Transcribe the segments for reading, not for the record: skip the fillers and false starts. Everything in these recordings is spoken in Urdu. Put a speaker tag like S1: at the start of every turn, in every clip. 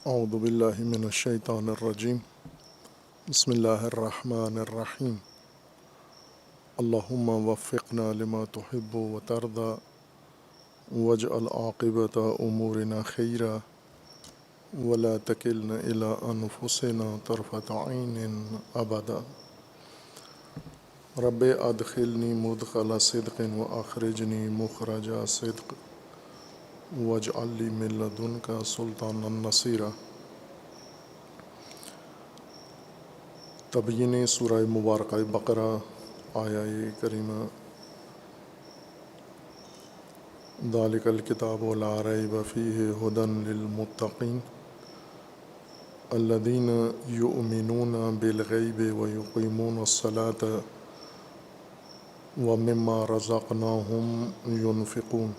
S1: اعوذ باللہ من الشیطان الرجیم بسم اللہ الرحمن الرحیم اللہم وفقنا لما تحب وترضى واجعل عاقبۃ امورنا خیرا ولا تکلنا الی انفسنا طرفۃ عین ابدا رب ادخلنی مدخل صدق واخرجنی مخرج صدق واجعل لی من لدنک سلطانا نصیرا۔ تبیین سورہ مبارکہ بقرہ آیہ کریمہ ذالک الکتاب لا ریب فیہ ھدی للمتقین الذین یؤمنون بالغیب ویقیمون الصلاۃ ومما رزقناہم ینفقون۔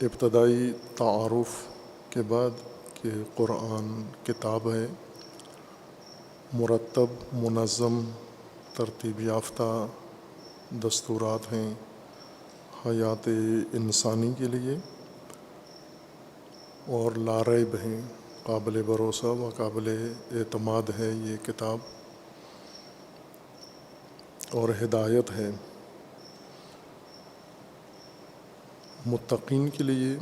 S1: ابتدائی تعارف کے بعد کہ قرآن کتاب ہے، مرتب منظم ترتیب یافتہ دستورات ہیں حیات انسانی کے لیے، اور لا ریب ہیں، قابل بھروسہ و قابل اعتماد ہے یہ کتاب، اور ہدایت ہے متقین کے لیے۔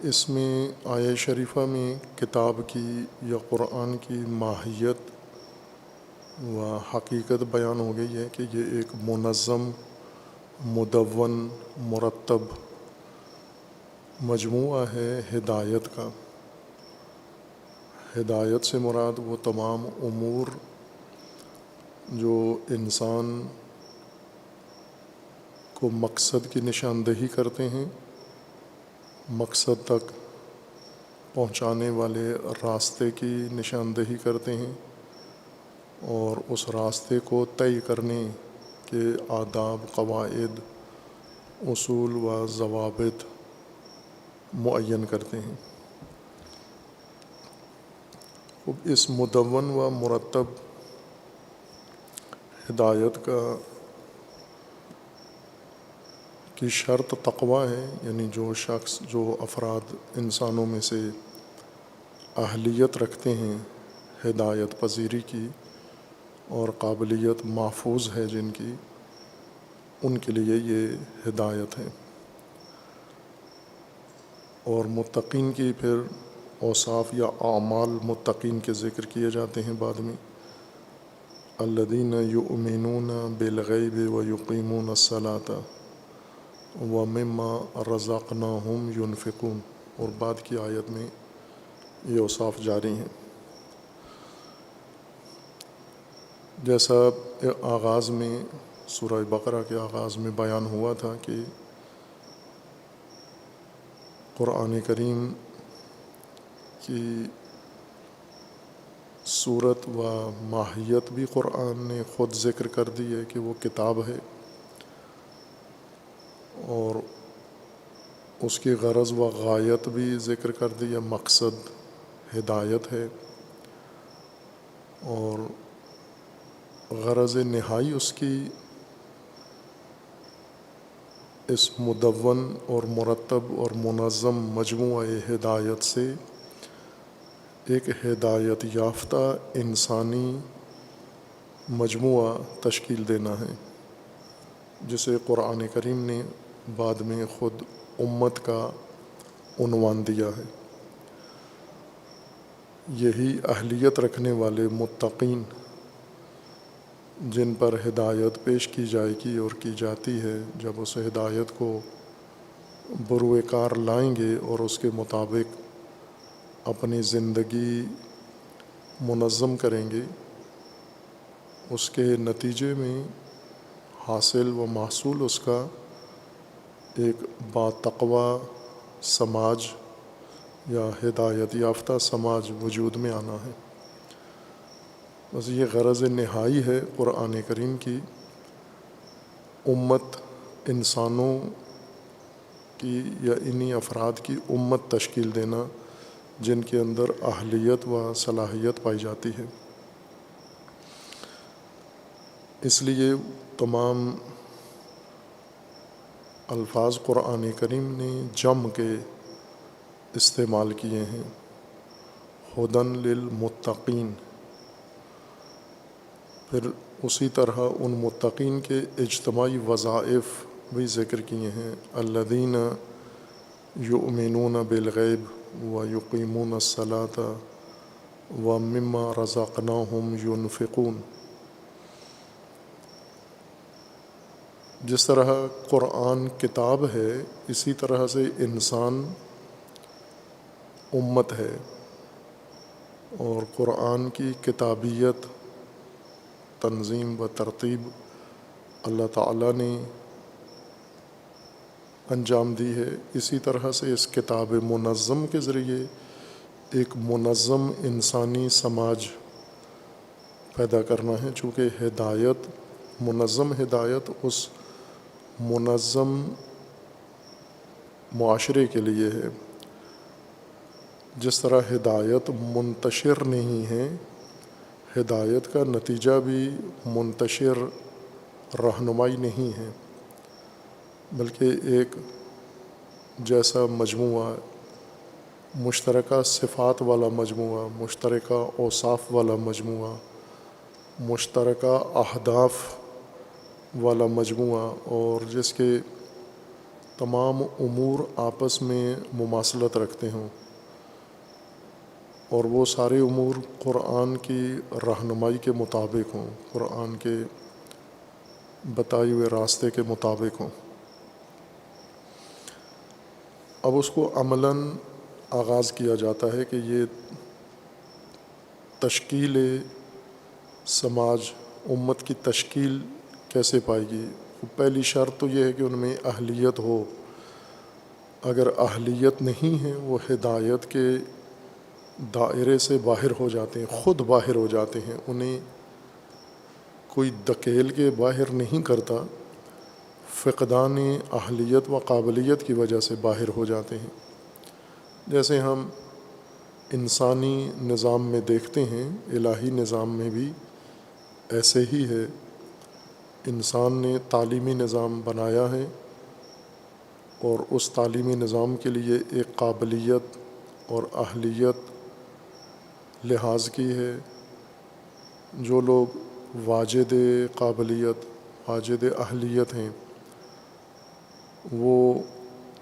S1: اس میں آیہ شریفہ میں کتاب کی یا قرآن کی ماہیت و حقیقت بیان ہو گئی ہے کہ یہ ایک منظم، مدون، مرتب مجموعہ ہے ہدایت کا۔ ہدایت سے مراد وہ تمام امور جو انسان کو مقصد کی نشاندہی کرتے ہیں، مقصد تک پہنچانے والے راستے کی نشاندہی کرتے ہیں، اور اس راستے کو طے کرنے کے آداب، قواعد، اصول و ضوابط معین کرتے ہیں۔ اس مدون و مرتب ہدایت کی شرط تقویٰ ہے، یعنی جو افراد انسانوں میں سے اہلیت رکھتے ہیں ہدایت پذیری کی اور قابلیت محفوظ ہے جن کی، ان کے لیے یہ ہدایت ہے۔ اور متقین کی پھر اوصاف یا اعمال متقین کے ذکر کیے جاتے ہیں بعد میں، الذین یؤمنون بالغیب ویقیمون الصلاۃ ومما رزقناہم ینفقون، اور بعد کی آیت میں یہ اوصاف جاری ہیں۔ جیسا آغاز میں سورہ بقرہ کے آغاز میں بیان ہوا تھا کہ قرآن کریم کی صورت و ماہیت بھی قرآن نے خود ذکر کر دی ہے کہ وہ کتاب ہے، اور اس کی غرض و غایت بھی ذکر کر دی ہے، مقصد ہدایت ہے، اور غرض نہائی اس کی اس مدون اور مرتب اور منظم مجموعہ ہدایت سے ایک ہدایت یافتہ انسانی مجموعہ تشکیل دینا ہے، جسے قرآن کریم نے بعد میں خود امت کا عنوان دیا ہے۔ یہی اہلیت رکھنے والے متقین جن پر ہدایت پیش کی جائے گی اور کی جاتی ہے، جب اس ہدایت کو بروئے کار لائیں گے اور اس کے مطابق اپنی زندگی منظم کریں گے، اس کے نتیجے میں حاصل و محصول اس کا ایک باتقویٰ سماج یا ہدایت یافتہ سماج وجود میں آنا ہے۔ بس یہ غرض نہائی ہے قرآن کریم کی، امت، انسانوں کی یا انہی افراد کی امت تشکیل دینا جن کے اندر اہلیت و صلاحیت پائی جاتی ہے۔ اس لیے تمام الفاظ قرآن کریم نے جم کے استعمال کیے ہیں، ہدن للمتقین، پھر اسی طرح ان متقین کے اجتماعی وظائف بھی ذکر کیے ہیں، الذین یؤمنون بالغیب ویقیمون الصلاۃ ومما رزقناہم ینفقون۔ جس طرح قرآن کتاب ہے، اسی طرح سے انسان امت ہے، اور قرآن کی کتابیت، تنظیم و ترتیب اللہ تعالیٰ نے انجام دی ہے۔ اسی طرح سے اس کتاب منظم کے ذریعے ایک منظم انسانی سماج پیدا کرنا ہے، چونکہ ہدایت، منظم ہدایت اس منظم معاشرے کے لیے ہے۔ جس طرح ہدایت منتشر نہیں ہے، ہدایت کا نتیجہ بھی منتشر رہنمائی نہیں ہے، بلکہ ایک جیسا مجموعہ، مشترکہ صفات والا مجموعہ، مشترکہ اوصاف والا مجموعہ، مشترکہ اہداف والا مجموعہ، اور جس کے تمام امور آپس میں مماثلت رکھتے ہوں، اور وہ سارے امور قرآن کی رہنمائی کے مطابق ہوں، قرآن کے بتائے ہوئے راستے کے مطابق ہوں۔ اب اس کو عملاً آغاز کیا جاتا ہے کہ یہ تشکیل سماج، امت کی تشکیل کیسے پائے گی۔ پہلی شرط تو یہ ہے کہ ان میں اہلیت ہو۔ اگر اہلیت نہیں ہے، وہ ہدایت کے دائرے سے باہر ہو جاتے ہیں، خود باہر ہو جاتے ہیں، انہیں کوئی دھکیل کے باہر نہیں کرتا، فقدان اہلیت و قابلیت کی وجہ سے باہر ہو جاتے ہیں۔ جیسے ہم انسانی نظام میں دیکھتے ہیں، الہی نظام میں بھی ایسے ہی ہے۔ انسان نے تعلیمی نظام بنایا ہے، اور اس تعلیمی نظام کے لیے ایک قابلیت اور اہلیت لحاظ کی ہے۔ جو لوگ واجد قابلیت، واجد اہلیت ہیں، وہ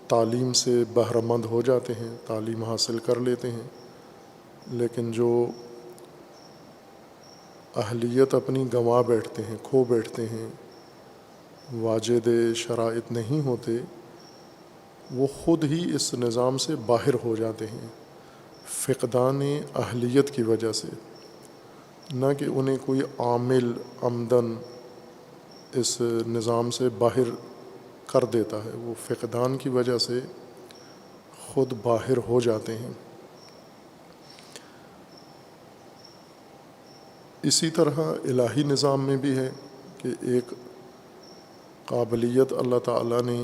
S1: تعلیم سے بہرہ مند ہو جاتے ہیں، تعلیم حاصل کر لیتے ہیں، لیکن جو اہلیت اپنی گنوا بیٹھتے ہیں، کھو بیٹھتے ہیں، واجد شرائط نہیں ہوتے، وہ خود ہی اس نظام سے باہر ہو جاتے ہیں، فقدان اہلیت کی وجہ سے، نہ کہ انہیں کوئی عامل عمدن اس نظام سے باہر کر دیتا ہے، وہ فقدان کی وجہ سے خود باہر ہو جاتے ہیں۔ اسی طرح الہی نظام میں بھی ہے کہ ایک قابلیت اللہ تعالیٰ نے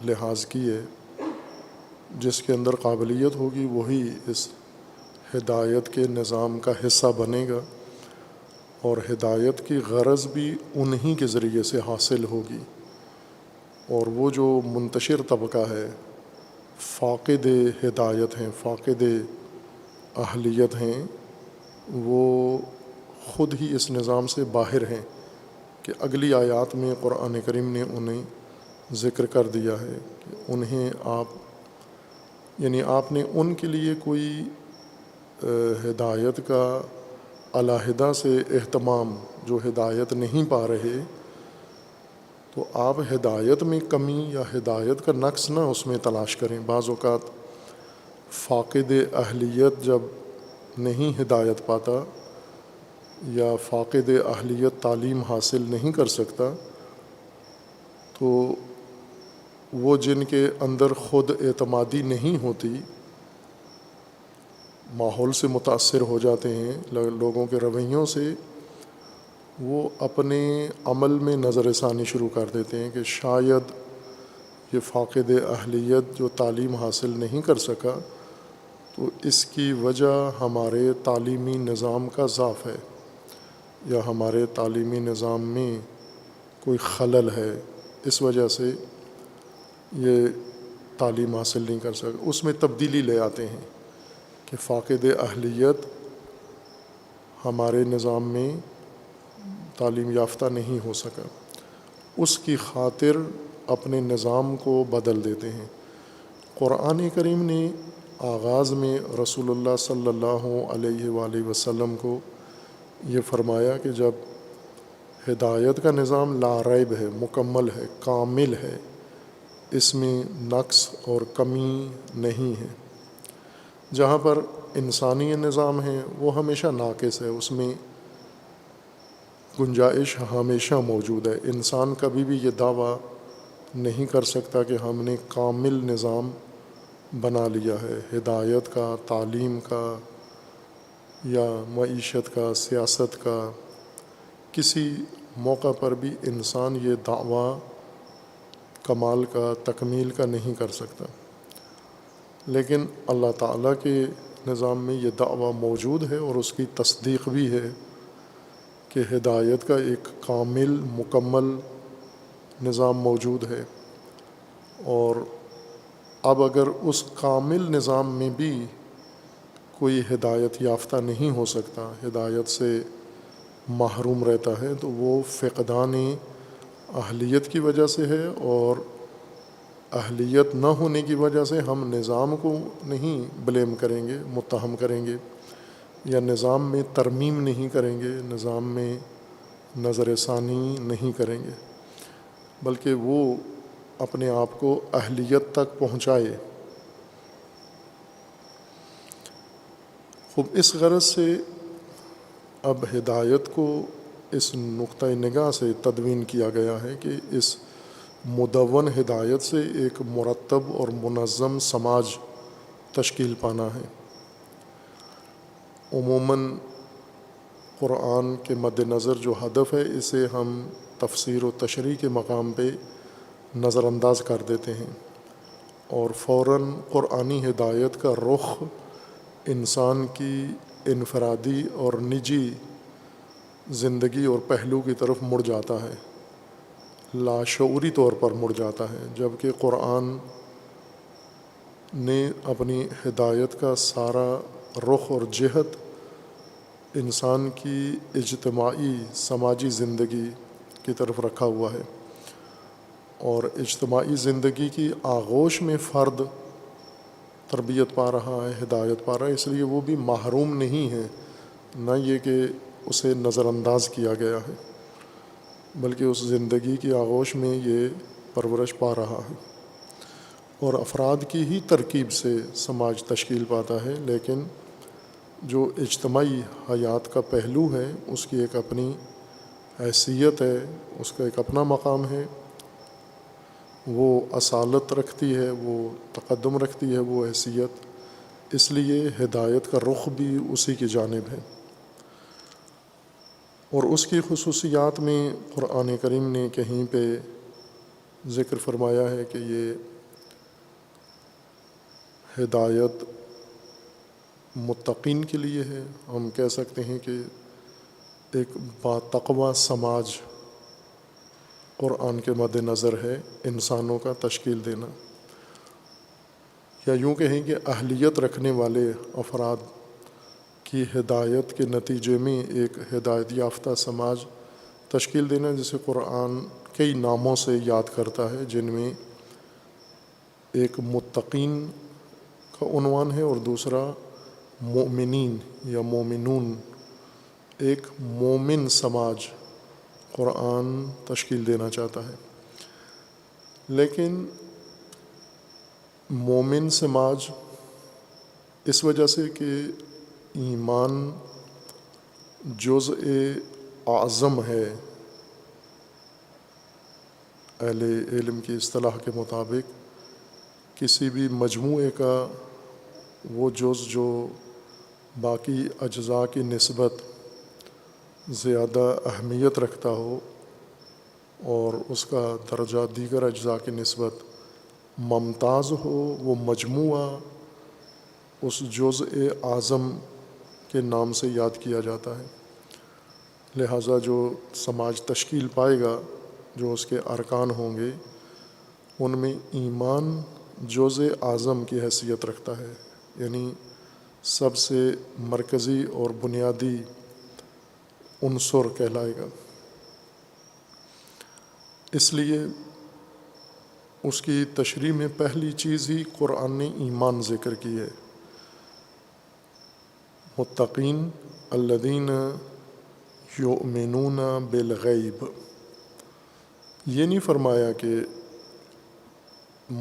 S1: لحاظ کی ہے، جس کے اندر قابلیت ہوگی وہی اس ہدایت کے نظام کا حصہ بنے گا، اور ہدایت کی غرض بھی انہی کے ذریعے سے حاصل ہوگی۔ اور وہ جو منتشر طبقہ ہے، فاقد ہدایت ہیں، فاقد اہلیت ہیں، وہ خود ہی اس نظام سے باہر ہیں، کہ اگلی آیات میں قرآن کریم نے انہیں ذکر کر دیا ہے کہ انہیں آپ نے ان کے لیے کوئی ہدایت کا علیحدہ سے اہتمام، جو ہدایت نہیں پا رہے، تو آپ ہدایت میں کمی یا ہدایت کا نقص نہ اس میں تلاش کریں۔ بعض اوقات فاقد اہلیت جب نہیں ہدایت پاتا، یا فاقد اہلیت تعلیم حاصل نہیں کر سکتا، تو وہ جن کے اندر خود اعتمادی نہیں ہوتی، ماحول سے متاثر ہو جاتے ہیں، لوگوں کے رویوں سے، وہ اپنے عمل میں نظر ثانی شروع کر دیتے ہیں کہ شاید یہ فاقد اہلیت جو تعلیم حاصل نہیں کر سکا، تو اس کی وجہ ہمارے تعلیمی نظام کا ضعف ہے، یا ہمارے تعلیمی نظام میں کوئی خلل ہے، اس وجہ سے یہ تعلیم حاصل نہیں کر سکتے، اس میں تبدیلی لے آتے ہیں کہ فاقد اہلیت ہمارے نظام میں تعلیم یافتہ نہیں ہو سکا، اس کی خاطر اپنے نظام کو بدل دیتے ہیں۔ قرآن کریم نے آغاز میں رسول اللہ صلی اللہ علیہ وآلہ وسلم کو یہ فرمایا کہ جب ہدایت کا نظام لا ریب ہے، مکمل ہے، کامل ہے، اس میں نقص اور کمی نہیں ہے۔ جہاں پر انسانی نظام ہے وہ ہمیشہ ناقص ہے، اس میں گنجائش ہمیشہ موجود ہے۔ انسان کبھی بھی یہ دعویٰ نہیں کر سکتا کہ ہم نے کامل نظام بنا لیا ہے، ہدایت کا، تعلیم کا یا معیشت کا، سیاست کا۔ کسی موقع پر بھی انسان یہ دعویٰ کمال کا، تکمیل کا نہیں کر سکتا، لیکن اللہ تعالیٰ کے نظام میں یہ دعویٰ موجود ہے اور اس کی تصدیق بھی ہے کہ ہدایت کا ایک کامل مکمل نظام موجود ہے۔ اور اب اگر اس کامل نظام میں بھی کوئی ہدایت یافتہ نہیں ہو سکتا، ہدایت سے محروم رہتا ہے، تو وہ فقدان اہلیت کی وجہ سے ہے، اور اہلیت نہ ہونے کی وجہ سے ہم نظام کو نہیں بلیم کریں گے، متہم کریں گے، یا نظام میں ترمیم نہیں کریں گے، نظام میں نظر ثانی نہیں کریں گے، بلکہ وہ اپنے آپ کو اہلیت تک پہنچائے۔ خوب اس غرض سے اب ہدایت کو اس نقطہ نگاہ سے تدوین کیا گیا ہے کہ اس مدون ہدایت سے ایک مرتب اور منظم سماج تشکیل پانا ہے۔ عموماً قرآن کے مد نظر جو ہدف ہے اسے ہم تفسیر و تشریح کے مقام پہ نظر انداز کر دیتے ہیں، اور فوراً قرآنی ہدایت کا رخ انسان کی انفرادی اور نجی زندگی اور پہلو کی طرف مڑ جاتا ہے، لاشعوری طور پر مڑ جاتا ہے، جبکہ قرآن نے اپنی ہدایت کا سارا رخ اور جہت انسان کی اجتماعی سماجی زندگی کی طرف رکھا ہوا ہے، اور اجتماعی زندگی کی آغوش میں فرد تربیت پا رہا ہے، ہدایت پا رہا ہے، اس لیے وہ بھی محروم نہیں ہے، نہ یہ کہ اسے نظر انداز کیا گیا ہے، بلکہ اس زندگی کی آغوش میں یہ پرورش پا رہا ہے، اور افراد کی ہی ترکیب سے سماج تشکیل پاتا ہے، لیکن جو اجتماعی حیات کا پہلو ہے اس کی ایک اپنی حیثیت ہے، اس کا ایک اپنا مقام ہے، وہ اصالت رکھتی ہے، وہ تقدم رکھتی ہے وہ حیثیت، اس لیے ہدایت کا رخ بھی اسی کی جانب ہے۔ اور اس کی خصوصیات میں قرآن کریم نے کہیں پہ ذکر فرمایا ہے کہ یہ ہدایت متقین کے لیے ہے۔ ہم کہہ سکتے ہیں کہ ایک باتقوی سماج قرآن کے مد نظر ہے انسانوں کا تشکیل دینا، یا یوں کہیں کہ اہلیت رکھنے والے افراد کی ہدایت کے نتیجے میں ایک ہدایت یافتہ سماج تشکیل دینا، جسے قرآن کئی ناموں سے یاد کرتا ہے، جن میں ایک متقین کا عنوان ہے اور دوسرا مؤمنین یا مومنون، ایک مومن سماج قرآن تشکیل دینا چاہتا ہے۔ لیکن مومن سماج اس وجہ سے کہ ایمان جزء اعظم ہے، اہل علم کی اصطلاح کے مطابق کسی بھی مجموعے کا وہ جز جو باقی اجزاء کی نسبت زیادہ اہمیت رکھتا ہو اور اس کا درجہ دیگر اجزاء کی نسبت ممتاز ہو، وہ مجموعہ اس جزء اعظم کے نام سے یاد کیا جاتا ہے۔ لہٰذا جو سماج تشکیل پائے گا، جو اس کے ارکان ہوں گے، ان میں ایمان جزء اعظم کی حیثیت رکھتا ہے، یعنی سب سے مرکزی اور بنیادی عنصر کہلائے گا۔ اس لیے اس کی تشریح میں پہلی چیز ہی قرآن نے ایمان ذکر کی ہے۔ متقین الذین یؤمنون بالغیب، یہ نہیں فرمایا کہ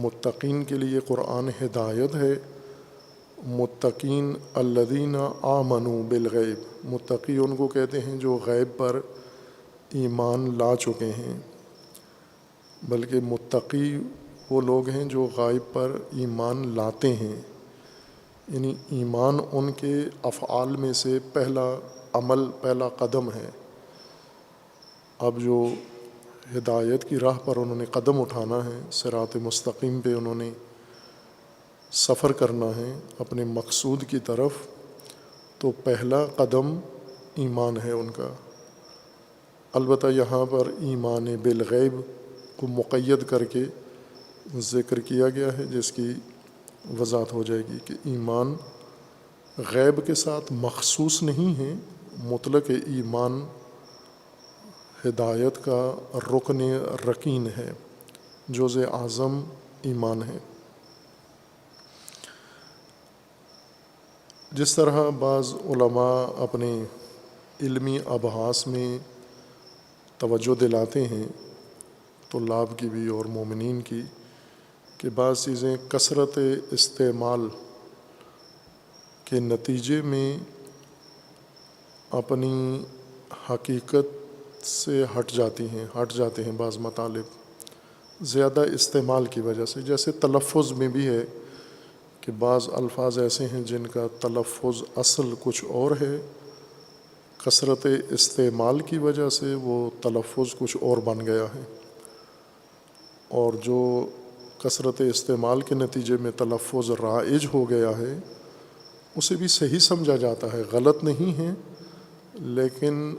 S1: متقین کے لیے قرآن ہدایت ہے۔ متقین الذین آمنوا بالغیب، متقی ان کو کہتے ہیں جو غیب پر ایمان لا چکے ہیں، بلکہ متقی وہ لوگ ہیں جو غیب پر ایمان لاتے ہیں، یعنی ایمان ان کے افعال میں سے پہلا عمل، پہلا قدم ہے۔ اب جو ہدایت کی راہ پر انہوں نے قدم اٹھانا ہے، صراط مستقیم پہ انہوں نے سفر کرنا ہے اپنے مقصود کی طرف، تو پہلا قدم ایمان ہے ان کا۔ البتہ یہاں پر ایمان بالغیب کو مقید کر کے ذکر کیا گیا ہے، جس کی وضاحت ہو جائے گی کہ ایمان غیب کے ساتھ مخصوص نہیں ہے، مطلق ایمان ہدایت کا رکن رکین ہے، جزء اعظم ایمان ہے۔ جس طرح بعض علماء اپنے علمی ابحاث میں توجہ دلاتے ہیں طلاب کی بھی اور مومنین کی، کہ بعض چیزیں کثرت استعمال کے نتیجے میں اپنی حقیقت سے ہٹ جاتے ہیں بعض مطالب زیادہ استعمال کی وجہ سے۔ جیسے تلفظ میں بھی ہے کہ بعض الفاظ ایسے ہیں جن کا تلفظ اصل کچھ اور ہے، کثرت استعمال کی وجہ سے وہ تلفظ کچھ اور بن گیا ہے، اور جو کثرت استعمال کے نتیجے میں تلفظ رائج ہو گیا ہے اسے بھی صحیح سمجھا جاتا ہے، غلط نہیں ہے، لیکن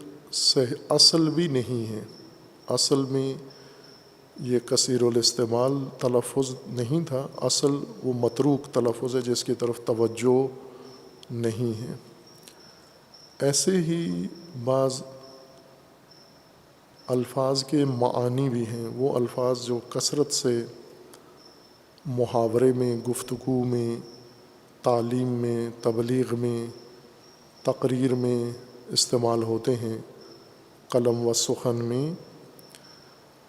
S1: اصل بھی نہیں ہے۔ اصل میں یہ کثیر الاستعمال تلفظ نہیں تھا، اصل وہ متروک تلفظ ہے جس کی طرف توجہ نہیں ہے۔ ایسے ہی بعض الفاظ کے معانی بھی ہیں، وہ الفاظ جو کثرت سے محاورے میں، گفتگو میں، تعلیم میں، تبلیغ میں، تقریر میں استعمال ہوتے ہیں، قلم و سخن میں،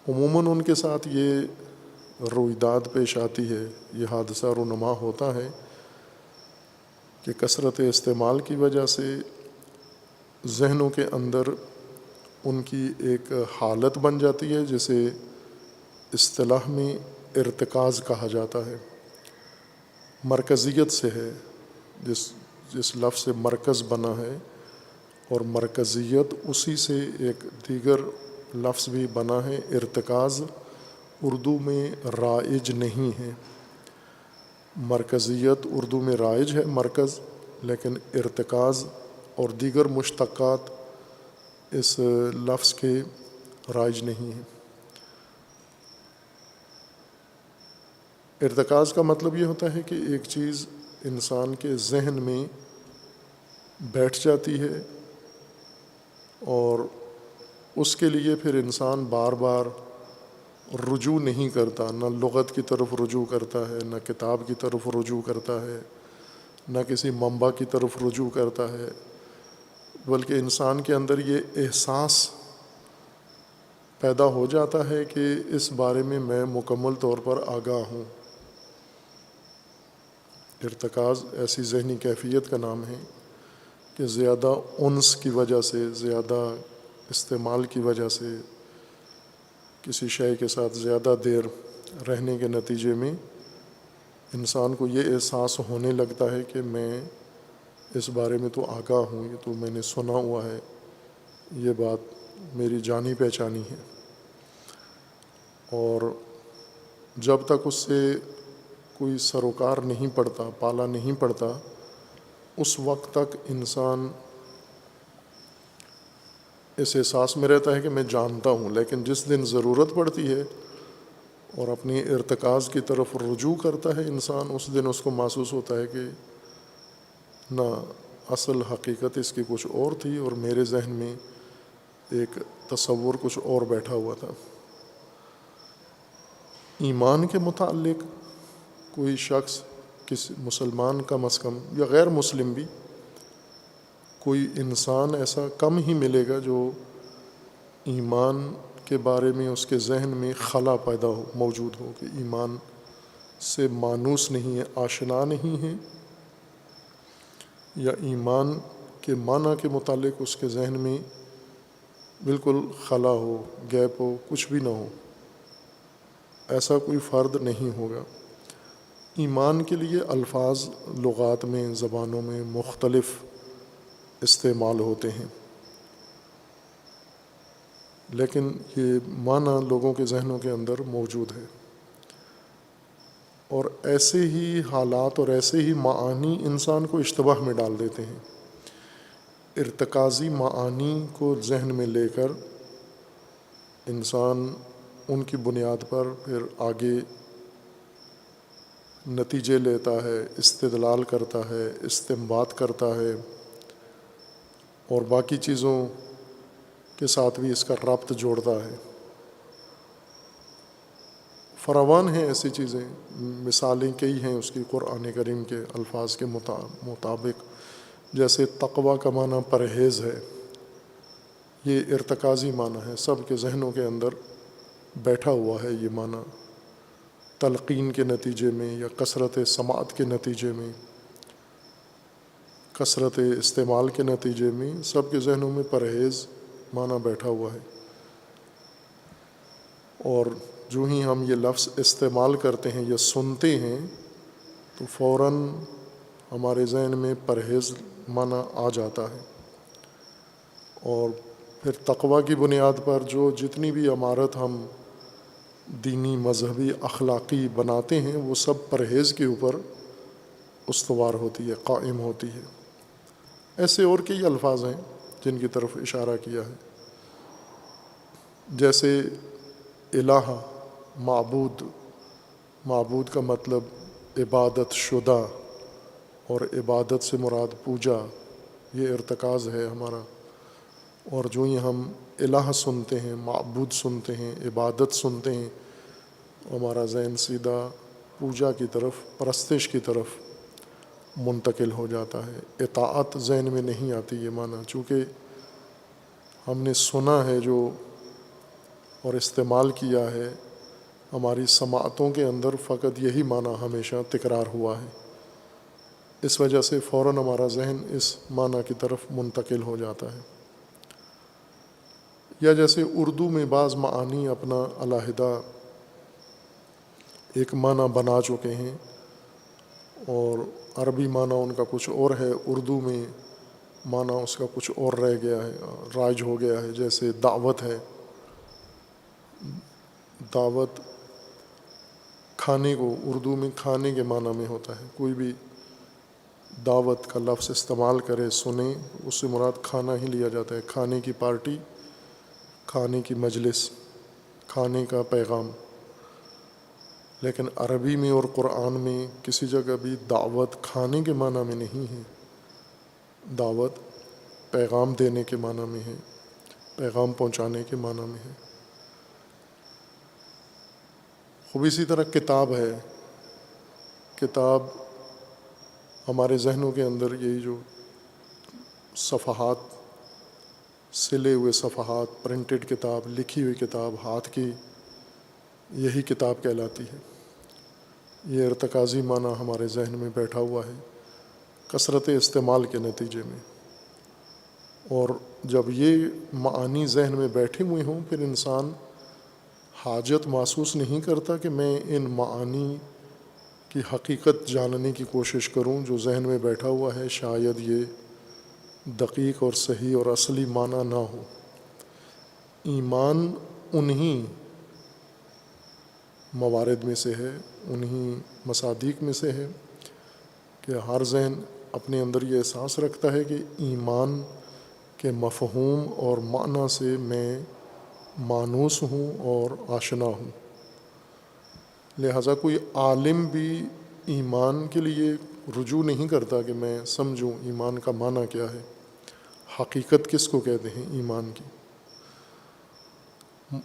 S1: عموماً ان کے ساتھ یہ رویداد پیش آتی ہے، یہ حادثہ رونما ہوتا ہے کہ کثرت استعمال کی وجہ سے ذہنوں کے اندر ان کی ایک حالت بن جاتی ہے جسے اصطلاح میں ارتکاز کہا جاتا ہے، مرکزیت سے ہے، جس لفظ سے مرکز بنا ہے، اور مرکزیت اسی سے ایک دیگر لفظ بھی بنا ہے ارتکاز، اردو میں رائج نہیں ہے۔ مرکزیت اردو میں رائج ہے مرکز، لیکن ارتکاز اور دیگر مشتقات اس لفظ کے رائج نہیں ہیں۔ ارتکاز کا مطلب یہ ہوتا ہے کہ ایک چیز انسان کے ذہن میں بیٹھ جاتی ہے اور اس کے لیے پھر انسان بار بار رجوع نہیں کرتا، نہ لغت کی طرف رجوع کرتا ہے، نہ کتاب کی طرف رجوع کرتا ہے، نہ کسی منبع کی طرف رجوع کرتا ہے، بلکہ انسان کے اندر یہ احساس پیدا ہو جاتا ہے کہ اس بارے میں مکمل طور پر آگاہ ہوں۔ ارتکاز ایسی ذہنی کیفیت کا نام ہے کہ زیادہ انس کی وجہ سے، زیادہ استعمال کی وجہ سے، کسی شے کے ساتھ زیادہ دیر رہنے کے نتیجے میں انسان کو یہ احساس ہونے لگتا ہے کہ میں اس بارے میں تو آگاہ ہوں، یہ تو میں نے سنا ہوا ہے، یہ بات میری جانی پہچانی ہے، اور جب تک اس سے کوئی سروکار نہیں پڑتا، پالا نہیں پڑتا، اس وقت تک انسان اس احساس میں رہتا ہے کہ میں جانتا ہوں، لیکن جس دن ضرورت پڑتی ہے اور اپنی ارتکاز کی طرف رجوع کرتا ہے انسان، اس دن اس کو محسوس ہوتا ہے کہ نہ اصل حقیقت اس کی کچھ اور تھی اور میرے ذہن میں ایک تصور کچھ اور بیٹھا ہوا تھا۔ ایمان کے متعلق کوئی شخص، کسی مسلمان کم از کم یا غیر مسلم بھی، کوئی انسان ایسا کم ہی ملے گا جو ایمان کے بارے میں اس کے ذہن میں خلا پیدا موجود ہو کہ ایمان سے مانوس نہیں ہے، آشنا نہیں ہے، یا ایمان کے معنی کے متعلق اس کے ذہن میں بالکل خلا ہو، گیپ ہو، کچھ بھی نہ ہو۔ ایسا کوئی فرد نہیں ہوگا۔ ایمان کے لیے الفاظ لغات میں، زبانوں میں مختلف استعمال ہوتے ہیں، لیکن یہ معنی لوگوں کے ذہنوں کے اندر موجود ہے، اور ایسے ہی حالات اور ایسے ہی معانی انسان کو اشتباہ میں ڈال دیتے ہیں۔ ارتکازی معانی کو ذہن میں لے کر انسان ان کی بنیاد پر پھر آگے نتیجے لیتا ہے، استدلال کرتا ہے، استنباط کرتا ہے، اور باقی چیزوں کے ساتھ بھی اس کا ربط جوڑتا ہے۔ فراوان ہیں ایسی چیزیں، مثالیں کئی ہیں اس کی قرآن کریم کے الفاظ کے مطابق، جیسے تقویٰ کا معنی پرہیز ہے۔ یہ ارتکازی معنی ہے، سب کے ذہنوں کے اندر بیٹھا ہوا ہے یہ معنی، تلقین کے نتیجے میں یا کثرت سماعت کے نتیجے میں، کثرت استعمال کے نتیجے میں سب کے ذہنوں میں پرہیز معنی بیٹھا ہوا ہے۔ اور جو ہی ہم یہ لفظ استعمال کرتے ہیں یا سنتے ہیں تو فوراً ہمارے ذہن میں پرہیز معنی آ جاتا ہے، اور پھر تقویٰ کی بنیاد پر جو جتنی بھی عمارت ہم دینی، مذہبی، اخلاقی بناتے ہیں وہ سب پرہیز کے اوپر استوار ہوتی ہے، قائم ہوتی ہے۔ ایسے اور کئی الفاظ ہیں جن کی طرف اشارہ کیا ہے، جیسے الہ، معبود۔ معبود کا مطلب عبادت شدہ، اور عبادت سے مراد پوجا، یہ ارتکاز ہے ہمارا۔ اور جو ہی ہم الہ سنتے ہیں، معبود سنتے ہیں، عبادت سنتے ہیں، ہمارا ذہن سیدھا پوجا کی طرف، پرستش کی طرف منتقل ہو جاتا ہے۔ اطاعت ذہن میں نہیں آتی یہ معنی، چونکہ ہم نے سنا ہے جو اور استعمال کیا ہے، ہماری سماعتوں کے اندر فقط یہی معنی ہمیشہ تکرار ہوا ہے، اس وجہ سے فوراً ہمارا ذہن اس معنی کی طرف منتقل ہو جاتا ہے۔ یا جیسے اردو میں بعض معانی اپنا علیحدہ ایک معنی بنا چکے ہیں، اور عربی معنی ان کا کچھ اور ہے، اردو میں معنی اس کا کچھ اور رہ گیا ہے، رائج ہو گیا ہے۔ جیسے دعوت ہے، دعوت کھانے کو اردو میں کھانے کے معنی میں ہوتا ہے، کوئی بھی دعوت کا لفظ استعمال کرے، سنیں، اس سے مراد کھانا ہی لیا جاتا ہے، کھانے کی پارٹی، کھانے کی مجلس، کھانے کا پیغام۔ لیکن عربی میں اور قرآن میں کسی جگہ بھی دعوت کھانے کے معنی میں نہیں ہے، دعوت پیغام دینے کے معنی میں ہے، پیغام پہنچانے کے معنی میں ہے۔ خوب اسی طرح کتاب ہے، کتاب ہمارے ذہنوں کے اندر یہی جو صفحات، سلے ہوئے صفحات، پرنٹڈ کتاب، لکھی ہوئی کتاب، ہاتھ کی، یہی کتاب کہلاتی ہے۔ یہ ارتکازی معنی ہمارے ذہن میں بیٹھا ہوا ہے کثرت استعمال کے نتیجے میں، اور جب یہ معانی ذہن میں بیٹھے ہوئے ہوں پھر انسان حاجت محسوس نہیں کرتا کہ میں ان معانی کی حقیقت جاننے کی کوشش کروں جو ذہن میں بیٹھا ہوا ہے، شاید یہ دقیق اور صحیح اور اصلی معنی نہ ہو۔ ایمان انہی موارد میں سے ہے، انہی مصادیق میں سے ہے کہ ہر ذہن اپنے اندر یہ احساس رکھتا ہے کہ ایمان کے مفہوم اور معنی سے میں مانوس ہوں اور آشنا ہوں۔ لہٰذا کوئی عالم بھی ایمان کے لیے رجوع نہیں کرتا کہ میں سمجھوں ایمان کا معنی کیا ہے، حقیقت کس کو کہتے ہیں ایمان کی۔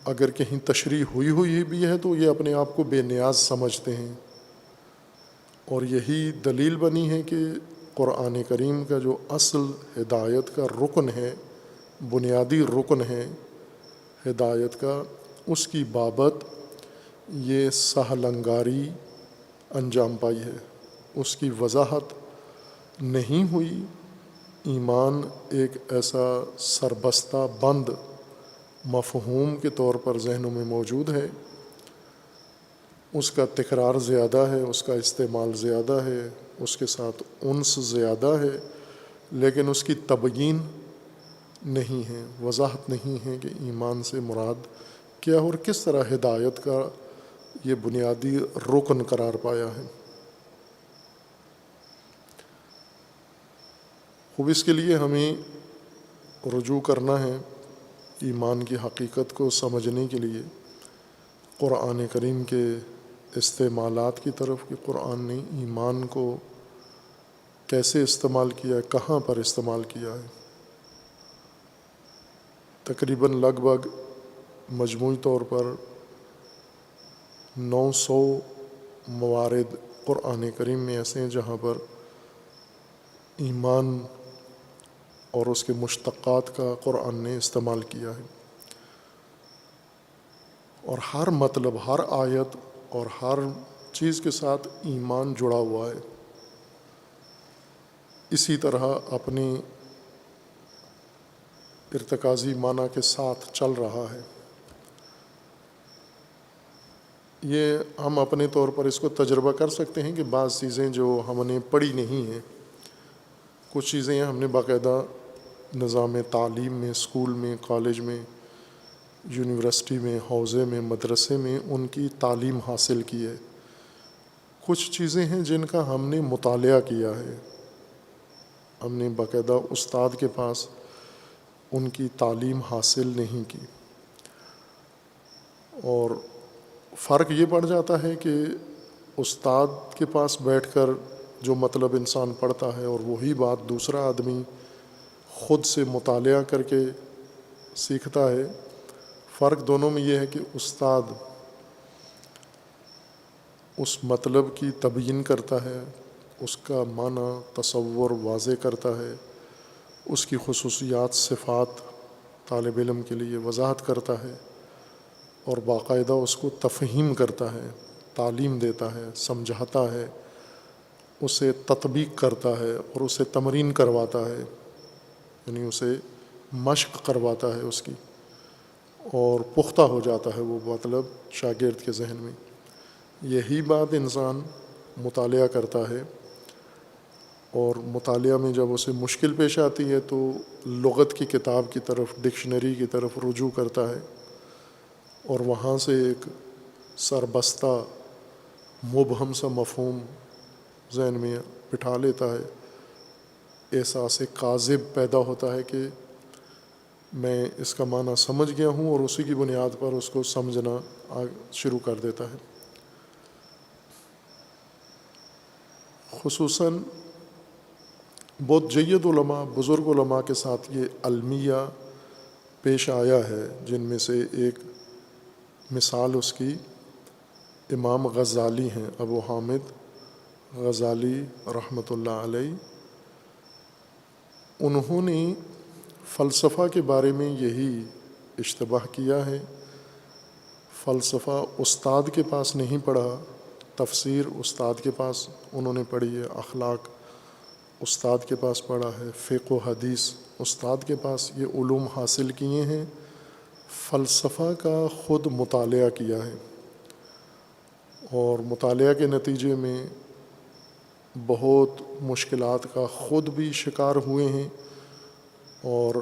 S1: اگر کہیں تشریح ہوئی بھی ہے تو یہ اپنے آپ کو بے نیاز سمجھتے ہیں، اور یہی دلیل بنی ہے کہ قرآن کریم کا جو اصل ہدایت کا رکن ہے، بنیادی رکن ہے ہدایت کا، اس کی بابت یہ سہل انگاری انجام پائی ہے، اس کی وضاحت نہیں ہوئی۔ ایمان ایک ایسا سربستہ بند مفہوم کے طور پر ذہنوں میں موجود ہے، اس کا تکرار زیادہ ہے، اس کا استعمال زیادہ ہے، اس کے ساتھ انس زیادہ ہے، لیکن اس کی تبیین نہیں ہے، وضاحت نہیں ہے کہ ایمان سے مراد کیا اور کس طرح ہدایت کا یہ بنیادی رکن قرار پایا ہے۔ خوب اس کے لیے ہمیں رجوع کرنا ہے ایمان کی حقیقت کو سمجھنے کے لیے قرآن کریم کے استعمالات کی طرف، کہ قرآن نے ایمان کو کیسے استعمال کیا ہے، کہاں پر استعمال کیا ہے۔ تقریباً لگ بھگ مجموعی طور پر 900 موارد قرآن کریم میں ایسے ہیں جہاں پر ایمان اور اس کے مشتقات کا قرآن نے استعمال کیا ہے، اور ہر مطلب، ہر آیت اور ہر چیز کے ساتھ ایمان جڑا ہوا ہے، اسی طرح اپنی ارتکازی معنی کے ساتھ چل رہا ہے۔ یہ ہم اپنے طور پر اس کو تجربہ کر سکتے ہیں کہ بعض چیزیں جو ہم نے پڑھی نہیں ہیں، کچھ چیزیں ہم نے باقاعدہ نظام تعلیم میں، اسکول میں، کالج میں، یونیورسٹی میں، حوزے میں، مدرسے میں ان کی تعلیم حاصل کی ہے۔ کچھ چیزیں ہیں جن کا ہم نے مطالعہ کیا ہے، ہم نے باقاعدہ استاد کے پاس ان کی تعلیم حاصل نہیں کی، اور فرق یہ پڑ جاتا ہے کہ استاد کے پاس بیٹھ کر جو مطلب انسان پڑھتا ہے اور وہی بات دوسرا آدمی خود سے مطالعہ کر کے سیکھتا ہے، فرق دونوں میں یہ ہے کہ استاد اس مطلب کی تبیین کرتا ہے، اس کا معنی تصور واضح کرتا ہے، اس کی خصوصیات صفات طالب علم کے لیے وضاحت کرتا ہے، اور باقاعدہ اس کو تفہیم کرتا ہے، تعلیم دیتا ہے، سمجھاتا ہے، اسے تطبیق کرتا ہے اور اسے تمرین کرواتا ہے، یعنی اسے مشق کرواتا ہے اس کی، اور پختہ ہو جاتا ہے وہ مطلب شاگرد کے ذہن میں۔ یہی بات انسان مطالعہ کرتا ہے، اور مطالعہ میں جب اسے مشکل پیش آتی ہے تو لغت کی کتاب کی طرف، ڈکشنری کی طرف رجوع کرتا ہے، اور وہاں سے ایک سربستہ مبہم سا مفہوم ذہن میں بٹھا لیتا ہے، احساس کاذب پیدا ہوتا ہے کہ میں اس کا معنی سمجھ گیا ہوں، اور اسی کی بنیاد پر اس کو سمجھنا شروع کر دیتا ہے۔ خصوصاً بہت جید علماء، بزرگ علماء کے ساتھ یہ المیہ پیش آیا ہے، جن میں سے ایک مثال اس کی امام غزالی ہیں، ابو حامد غزالی رحمۃ اللہ علیہ۔ انہوں نے فلسفہ کے بارے میں یہی اشتباہ کیا ہے، فلسفہ استاد کے پاس نہیں پڑھا، تفسیر استاد کے پاس انہوں نے پڑھی ہے، اخلاق استاد کے پاس پڑھا ہے، فقہ و حدیث استاد کے پاس یہ علوم حاصل کیے ہیں، فلسفہ کا خود مطالعہ کیا ہے، اور مطالعہ کے نتیجے میں بہت مشکلات کا خود بھی شکار ہوئے ہیں اور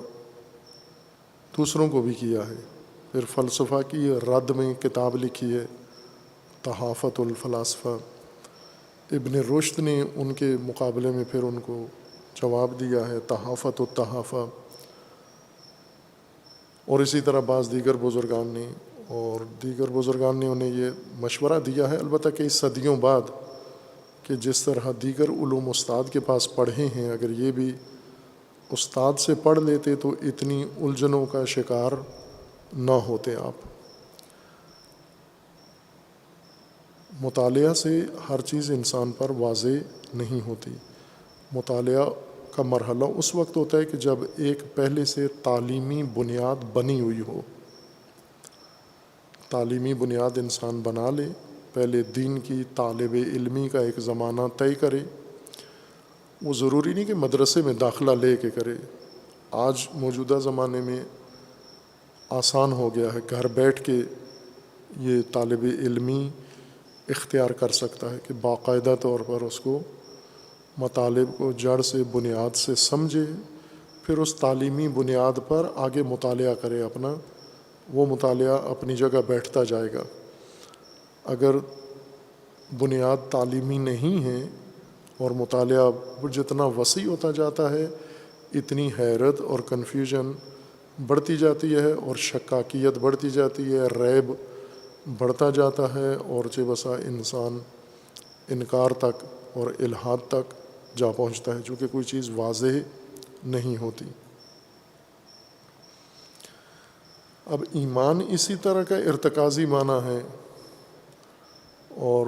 S1: دوسروں کو بھی کیا ہے۔ پھر فلسفہ کی رد میں کتاب لکھی ہے تحافۃ الفلاسفہ، ابن رشد نے ان کے مقابلے میں پھر ان کو جواب دیا ہے تحافۃ التحافہ، اور اسی طرح بعض دیگر بزرگان نے اور دیگر بزرگان نے انہیں یہ مشورہ دیا ہے، البتہ کئی صدیوں بعد، کہ جس طرح دیگر علوم استاد کے پاس پڑھے ہیں، اگر یہ بھی استاد سے پڑھ لیتے تو اتنی الجھنوں کا شکار نہ ہوتے آپ۔ مطالعہ سے ہر چیز انسان پر واضح نہیں ہوتی۔ مطالعہ کا مرحلہ اس وقت ہوتا ہے کہ جب ایک پہلے سے تعلیمی بنیاد بنی ہوئی ہو۔ تعلیمی بنیاد انسان بنا لے، پہلے دین کی طالب علمی کا ایک زمانہ طے کرے۔ وہ ضروری نہیں کہ مدرسے میں داخلہ لے کے کرے، آج موجودہ زمانے میں آسان ہو گیا ہے، گھر بیٹھ کے یہ طالب علمی اختیار کر سکتا ہے کہ باقاعدہ طور پر اس کو مطالب کو جڑ سے بنیاد سے سمجھے، پھر اس تعلیمی بنیاد پر آگے مطالعہ کرے اپنا، وہ مطالعہ اپنی جگہ بیٹھتا جائے گا۔ اگر بنیاد تعلیمی نہیں ہے اور مطالعہ جتنا وسیع ہوتا جاتا ہے، اتنی حیرت اور کنفیوژن بڑھتی جاتی ہے اور شکاکیت بڑھتی جاتی ہے، ریب بڑھتا جاتا ہے، اور چہ بسا انسان انکار تک اور الحاد تک جا پہنچتا ہے، چونکہ کوئی چیز واضح نہیں ہوتی۔ اب ایمان اسی طرح کا ارتکازی معنی ہے، اور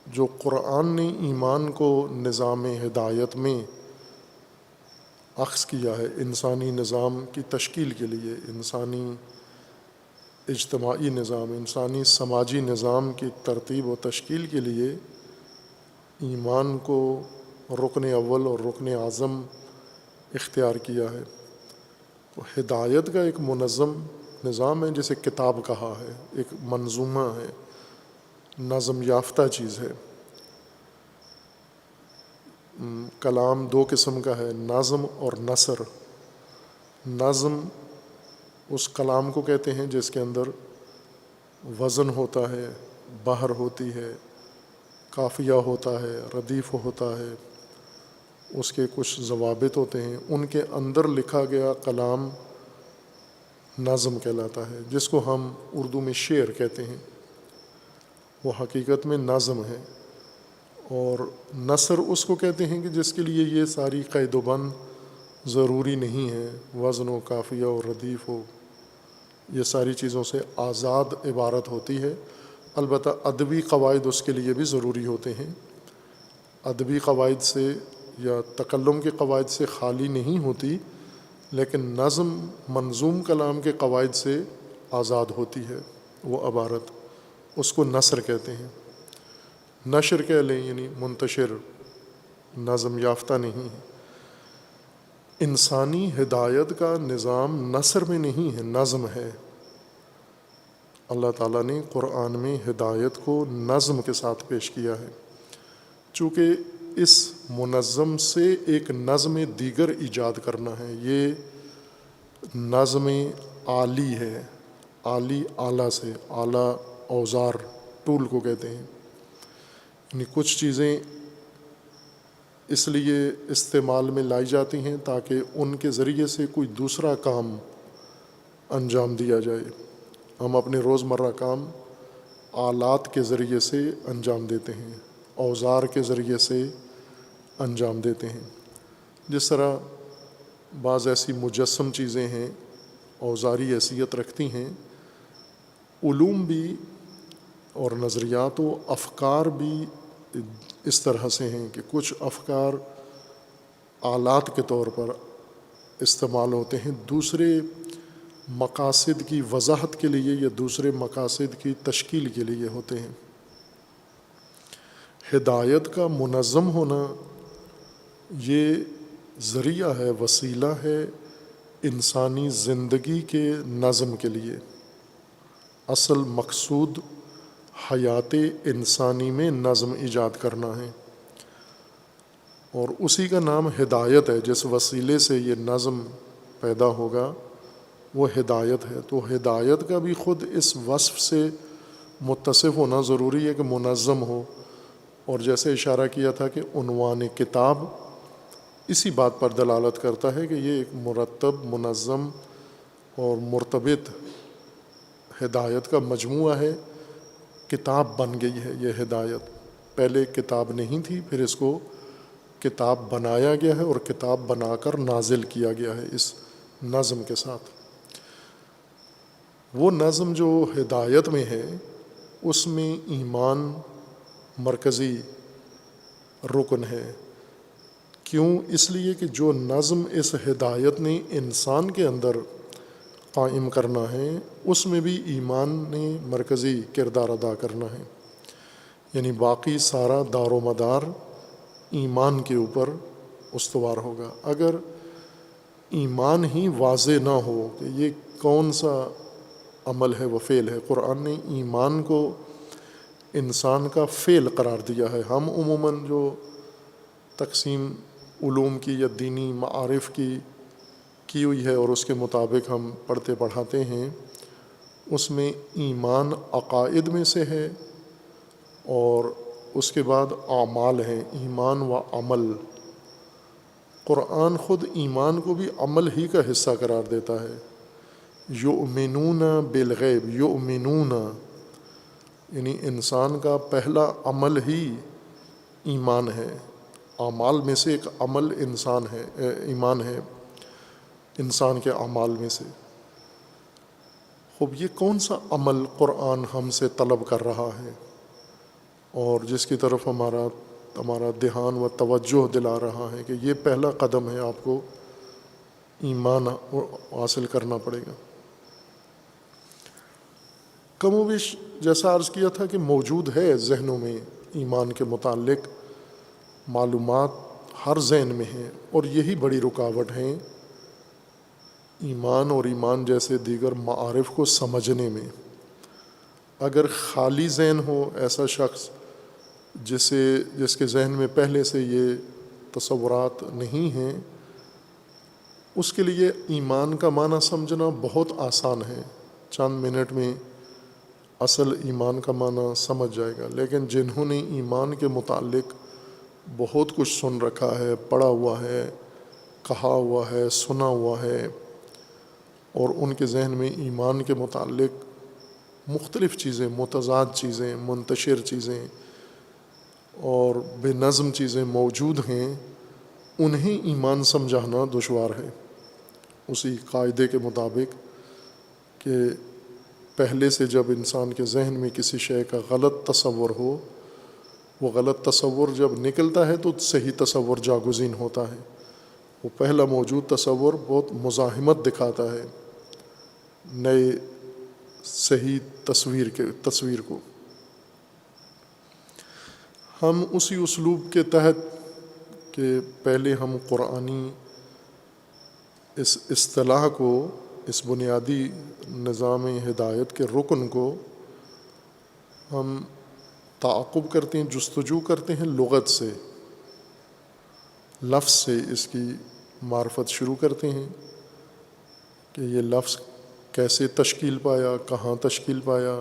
S1: جو قرآن نے ایمان کو نظام ہدایت میں اخذ کیا ہے، انسانی نظام کی تشکیل کے لیے، انسانی اجتماعی نظام، انسانی سماجی نظام کی ترتیب و تشکیل کے لیے ایمان کو رکن اول اور رکن اعظم اختیار کیا ہے۔ تو ہدایت کا ایک منظم نظام ہے، جسے کتاب کہا ہے، ایک منظومہ ہے، نظم یافتہ چیز ہے۔ کلام دو قسم کا ہے، نظم اور نثر۔ نظم اس کلام کو کہتے ہیں جس کے اندر وزن ہوتا ہے، بحر ہوتی ہے، قافیہ ہوتا ہے، ردیف ہوتا ہے، اس کے کچھ ضوابط ہوتے ہیں، ان کے اندر لکھا گیا کلام نظم کہلاتا ہے، جس کو ہم اردو میں شعر کہتے ہیں، وہ حقیقت میں نظم ہے۔ اور نثر اس کو کہتے ہیں کہ جس کے لیے یہ ساری قید و بند ضروری نہیں ہے، وزن و قافیہ و ردیف ہو، یہ ساری چیزوں سے آزاد عبارت ہوتی ہے۔ البتہ ادبی قواعد اس کے لیے بھی ضروری ہوتے ہیں، ادبی قواعد سے یا تکلم کے قواعد سے خالی نہیں ہوتی، لیکن نظم منظوم کلام کے قواعد سے آزاد ہوتی ہے وہ عبارت، اس کو نثر کہتے ہیں۔ نشر کہہ لیں، یعنی منتشر، نظم یافتہ نہیں ہے۔ انسانی ہدایت کا نظام نثر میں نہیں ہے، نظم ہے۔ اللہ تعالیٰ نے قرآن میں ہدایت کو نظم کے ساتھ پیش کیا ہے، چونکہ اس منظم سے ایک نظم دیگر ایجاد کرنا ہے۔ یہ نظم آلی ہے، آلی آلہ سے، آلہ اوزار، ٹول کو کہتے ہیں، یعنی کچھ چیزیں اس لیے استعمال میں لائی جاتی ہیں تاکہ ان کے ذریعے سے کوئی دوسرا کام انجام دیا جائے۔ ہم اپنے روزمرہ کام آلات کے ذریعے سے انجام دیتے ہیں، اوزار کے ذریعے سے انجام دیتے ہیں۔ جس طرح بعض ایسی مجسم چیزیں ہیں، اوزاری حیثیت رکھتی ہیں، علوم بھی اور نظریات و افکار بھی اس طرح سے ہیں کہ کچھ افکار آلات کے طور پر استعمال ہوتے ہیں، دوسرے مقاصد کی وضاحت کے لیے یا دوسرے مقاصد کی تشکیل کے لیے ہوتے ہیں۔ ہدایت کا منظم ہونا یہ ذریعہ ہے، وسیلہ ہے انسانی زندگی کے نظم کے لیے۔ اصل مقصود حیات انسانی میں نظم ایجاد کرنا ہے، اور اسی کا نام ہدایت ہے۔ جس وسیلے سے یہ نظم پیدا ہوگا وہ ہدایت ہے۔ تو ہدایت کا بھی خود اس وصف سے متصف ہونا ضروری ہے کہ منظم ہو، اور جیسے اشارہ کیا تھا کہ عنوان کتاب اسی بات پر دلالت کرتا ہے کہ یہ ایک مرتب، منظم اور مرتبط ہدایت کا مجموعہ ہے، کتاب بن گئی ہے یہ ہدایت. پہلے کتاب نہیں تھی، پھر اس کو کتاب بنایا گیا ہے اور کتاب بنا کر نازل کیا گیا ہے اس نظم کے ساتھ. وہ نظم جو ہدایت میں ہے اس میں ایمان مرکزی رکن ہے. کیوں؟ اس لیے کہ جو نظم اس ہدایت نے انسان کے اندر قائم کرنا ہے اس میں بھی ایمان نے مرکزی کردار ادا کرنا ہے. یعنی باقی سارا دار و مدار ایمان کے اوپر استوار ہوگا. اگر ایمان ہی واضح نہ ہو کہ یہ کون سا عمل ہے و فعل ہے، قرآن نے ایمان کو انسان کا فعل قرار دیا ہے. ہم عموماً جو تقسیم علوم کی یا دینی معارف کی ہوئی ہے اور اس کے مطابق ہم پڑھتے پڑھاتے ہیں، اس میں ایمان عقائد میں سے ہے اور اس کے بعد اعمال ہیں، ایمان و عمل. قرآن خود ایمان کو بھی عمل ہی کا حصہ قرار دیتا ہے. یؤمنون بالغیب، یؤمنون یعنی انسان کا پہلا عمل ہی ایمان ہے. اعمال میں سے ایک عمل ایمان ہے انسان کے اعمال میں سے. خوب یہ کون سا عمل قرآن ہم سے طلب کر رہا ہے اور جس کی طرف ہمارا دھیان و توجہ دلا رہا ہے کہ یہ پہلا قدم ہے، آپ کو ایمان حاصل کرنا پڑے گا. کم و بیش جیسا عرض کیا تھا کہ موجود ہے ذہنوں میں ایمان کے متعلق معلومات، ہر ذہن میں ہیں، اور یہی بڑی رکاوٹ ہیں ایمان اور ایمان جیسے دیگر معارف کو سمجھنے میں. اگر خالی ذہن ہو، ایسا شخص جس کے ذہن میں پہلے سے یہ تصورات نہیں ہیں، اس کے لیے ایمان کا معنی سمجھنا بہت آسان ہے، چند منٹ میں اصل ایمان کا معنی سمجھ جائے گا. لیکن جنہوں نے ایمان کے متعلق بہت کچھ سن رکھا ہے، پڑھا ہوا ہے، کہا ہوا ہے، سنا ہوا ہے، اور ان کے ذہن میں ایمان کے متعلق مختلف چیزیں، متضاد چیزیں، منتشر چیزیں اور بے نظم چیزیں موجود ہیں، انہیں ایمان سمجھانا دشوار ہے اسی قاعدے کے مطابق کہ پہلے سے جب انسان کے ذہن میں کسی شے کا غلط تصور ہو، وہ غلط تصور جب نکلتا ہے تو صحیح تصور جاگزین ہوتا ہے. وہ پہلا موجود تصور بہت مزاحمت دکھاتا ہے نئے صحیح تصویر کو. ہم اسی اسلوب کے تحت کہ پہلے ہم قرآنی اس اصطلاح کو، اس بنیادی نظام ہدایت کے رکن کو ہم تعاقب کرتے ہیں، جستجو کرتے ہیں لغت سے، لفظ سے اس کی معرفت شروع کرتے ہیں کہ یہ لفظ کیسے تشکیل پایا، کہاں تشکیل پایا،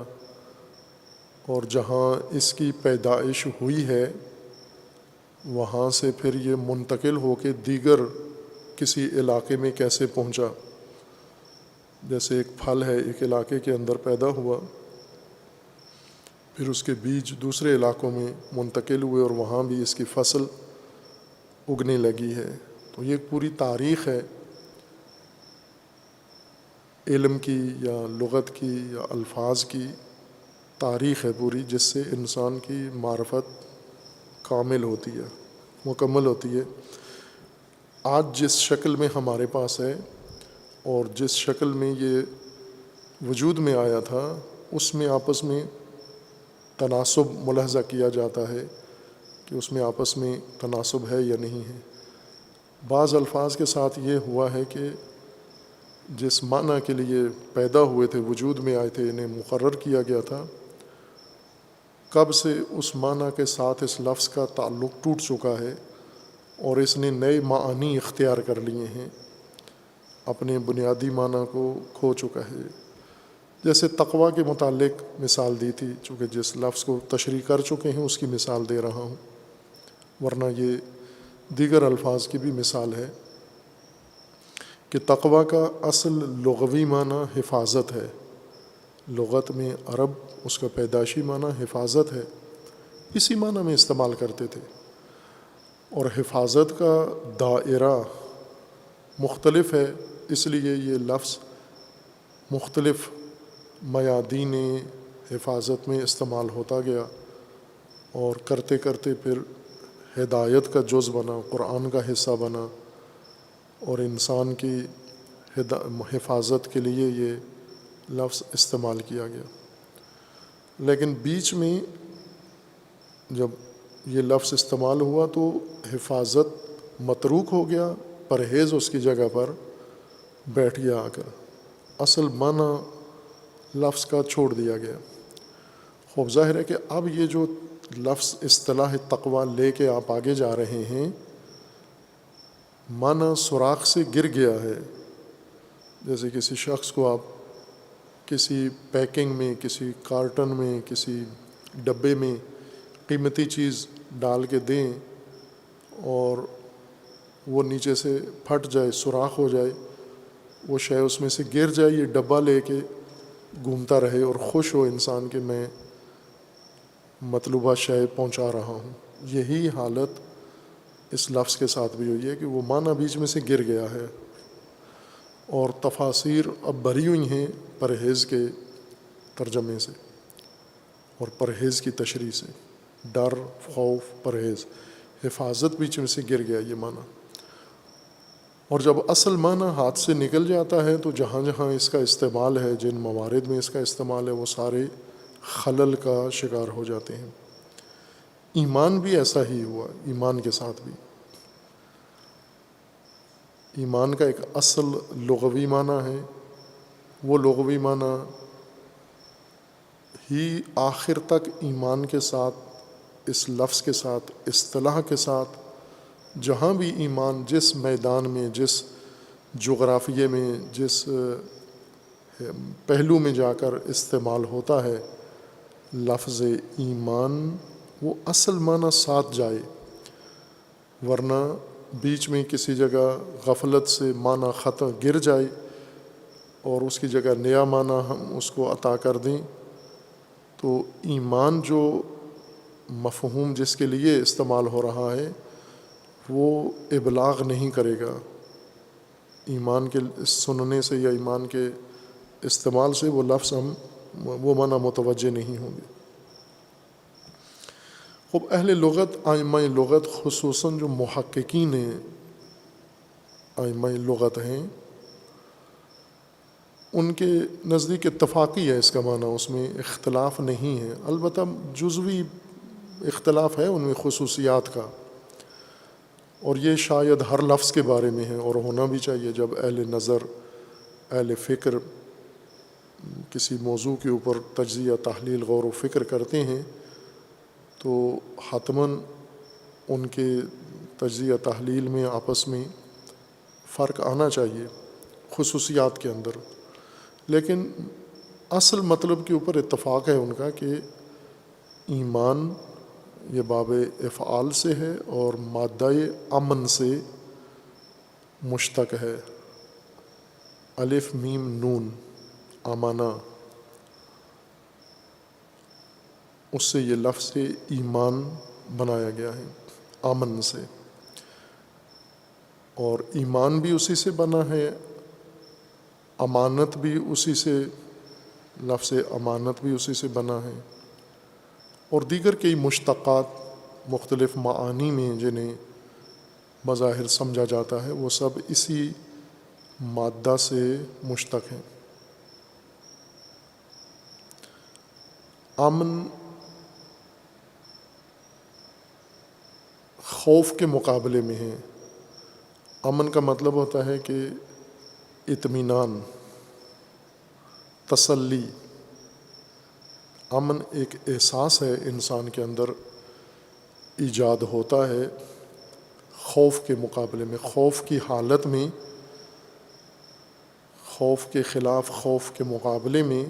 S1: اور جہاں اس کی پیدائش ہوئی ہے وہاں سے پھر یہ منتقل ہو کے دیگر کسی علاقے میں کیسے پہنچا. جیسے ایک پھل ہے، ایک علاقے کے اندر پیدا ہوا، پھر اس کے بیج دوسرے علاقوں میں منتقل ہوئے اور وہاں بھی اس کی فصل اگنے لگی ہے. تو یہ ایک پوری تاریخ ہے علم کی یا لغت کی یا الفاظ کی تاریخ ہے پوری، جس سے انسان کی معرفت کامل ہوتی ہے، مکمل ہوتی ہے. آج جس شکل میں ہمارے پاس ہے اور جس شکل میں یہ وجود میں آیا تھا، اس میں آپس میں تناسب ملاحظہ کیا جاتا ہے کہ اس میں آپس میں تناسب ہے یا نہیں ہے. بعض الفاظ کے ساتھ یہ ہوا ہے کہ جس معنی کے لیے پیدا ہوئے تھے، وجود میں آئے تھے، انہیں مقرر کیا گیا تھا، کب سے اس معنی کے ساتھ اس لفظ کا تعلق ٹوٹ چکا ہے اور اس نے نئے معانی اختیار کر لیے ہیں، اپنے بنیادی معنی کو کھو چکا ہے. جیسے تقویٰ کے متعلق مثال دی تھی، چونکہ جس لفظ کو تشریح کر چکے ہیں اس کی مثال دے رہا ہوں، ورنہ یہ دیگر الفاظ کی بھی مثال ہے کہ تقویٰ کا اصل لغوی معنی حفاظت ہے، لغت میں عرب اس کا پیدائشی معنی حفاظت ہے، اسی معنی میں استعمال کرتے تھے، اور حفاظت کا دائرہ مختلف ہے، اس لیے یہ لفظ مختلف میادین حفاظت میں استعمال ہوتا گیا، اور کرتے کرتے پھر ہدایت کا جز بنا، قرآن کا حصہ بنا، اور انسان کی حفاظت کے لیے یہ لفظ استعمال کیا گیا۔ لیکن بیچ میں جب یہ لفظ استعمال ہوا تو حفاظت متروک ہو گیا، پرہیز اس کی جگہ پر بیٹھ گیا آ کر، اصل معنی لفظ کا چھوڑ دیا گیا۔ خوب ظاہر ہے کہ اب یہ جو لفظ اصطلاح تقویٰ لے کے آپ آگے جا رہے ہیں، معنی سوراخ سے گر گیا ہے۔ جیسے کسی شخص کو آپ کسی پیکنگ میں، کسی کارٹن میں، کسی ڈبے میں قیمتی چیز ڈال کے دیں اور وہ نیچے سے پھٹ جائے، سوراخ ہو جائے، وہ شے اس میں سے گر جائے، یہ ڈبہ لے کے گھومتا رہے اور خوش ہو انسان کہ میں مطلوبہ شے پہنچا رہا ہوں۔ یہی حالت اس لفظ کے ساتھ بھی ہوئی ہے کہ وہ معنی بیچ میں سے گر گیا ہے، اور تفاسیر اب بھری ہوئی ہیں پرہیز کے ترجمے سے اور پرہیز کی تشریح سے۔ ڈر، خوف، پرہیز، حفاظت بیچ میں سے گر گیا یہ معنی۔ اور جب اصل معنی ہاتھ سے نکل جاتا ہے تو جہاں جہاں اس کا استعمال ہے، جن موارد میں اس کا استعمال ہے، وہ سارے خلل کا شکار ہو جاتے ہیں۔ ایمان بھی ایسا ہی ہوا، ایمان کے ساتھ بھی۔ ایمان کا ایک اصل لغوی معنی ہے، وہ لغوی معنی ہی آخر تک ایمان کے ساتھ، اس لفظ کے ساتھ، اصطلاح کے ساتھ، جہاں بھی ایمان جس میدان میں، جس جغرافیے میں، جس پہلو میں جا کر استعمال ہوتا ہے لفظ ایمان، وہ اصل معنی ساتھ جائے، ورنہ بیچ میں کسی جگہ غفلت سے معنی ختم گر جائے اور اس کی جگہ نیا معنی ہم اس کو عطا کر دیں، تو ایمان جو مفہوم جس کے لیے استعمال ہو رہا ہے وہ ابلاغ نہیں کرے گا۔ ایمان کے سننے سے یا ایمان کے استعمال سے وہ لفظ وہ معنی متوجہ نہیں ہوں گے۔ خب اہل لغت، ائمہ لغت، خصوصاً جو محققین ائمہ لغت ہیں، ان کے نزدیک اتفاقی ہے اس کا معنی، اس میں اختلاف نہیں ہے، البتہ جزوی اختلاف ہے ان میں خصوصیات کا، اور یہ شاید ہر لفظ کے بارے میں ہے اور ہونا بھی چاہیے۔ جب اہل نظر، اہل فکر کسی موضوع کے اوپر تجزیہ، تحلیل، غور و فکر کرتے ہیں تو حتماً ان کے تجزیہ تحلیل میں آپس میں فرق آنا چاہیے خصوصیات کے اندر، لیکن اصل مطلب کے اوپر اتفاق ہے ان کا کہ ایمان یہ باب افعال سے ہے اور مادہ امن سے مشتق ہے، الف میم نون، آمانہ، اس سے یہ لفظ ایمان بنایا گیا ہے، آمن سے، اور ایمان بھی اسی سے بنا ہے، امانت بھی اسی سے، لفظ امانت بھی اسی سے بنا ہے، اور دیگر کئی مشتقات مختلف معانی میں جنہیں بظاہر سمجھا جاتا ہے وہ سب اسی مادہ سے مشتق ہیں۔ امن خوف کے مقابلے میں ہے۔ امن کا مطلب ہوتا ہے کہ اطمینان، تسلی۔ امن ایک احساس ہے انسان کے اندر ایجاد ہوتا ہے خوف کے مقابلے میں، خوف کی حالت میں، خوف کے خلاف، خوف کے مقابلے میں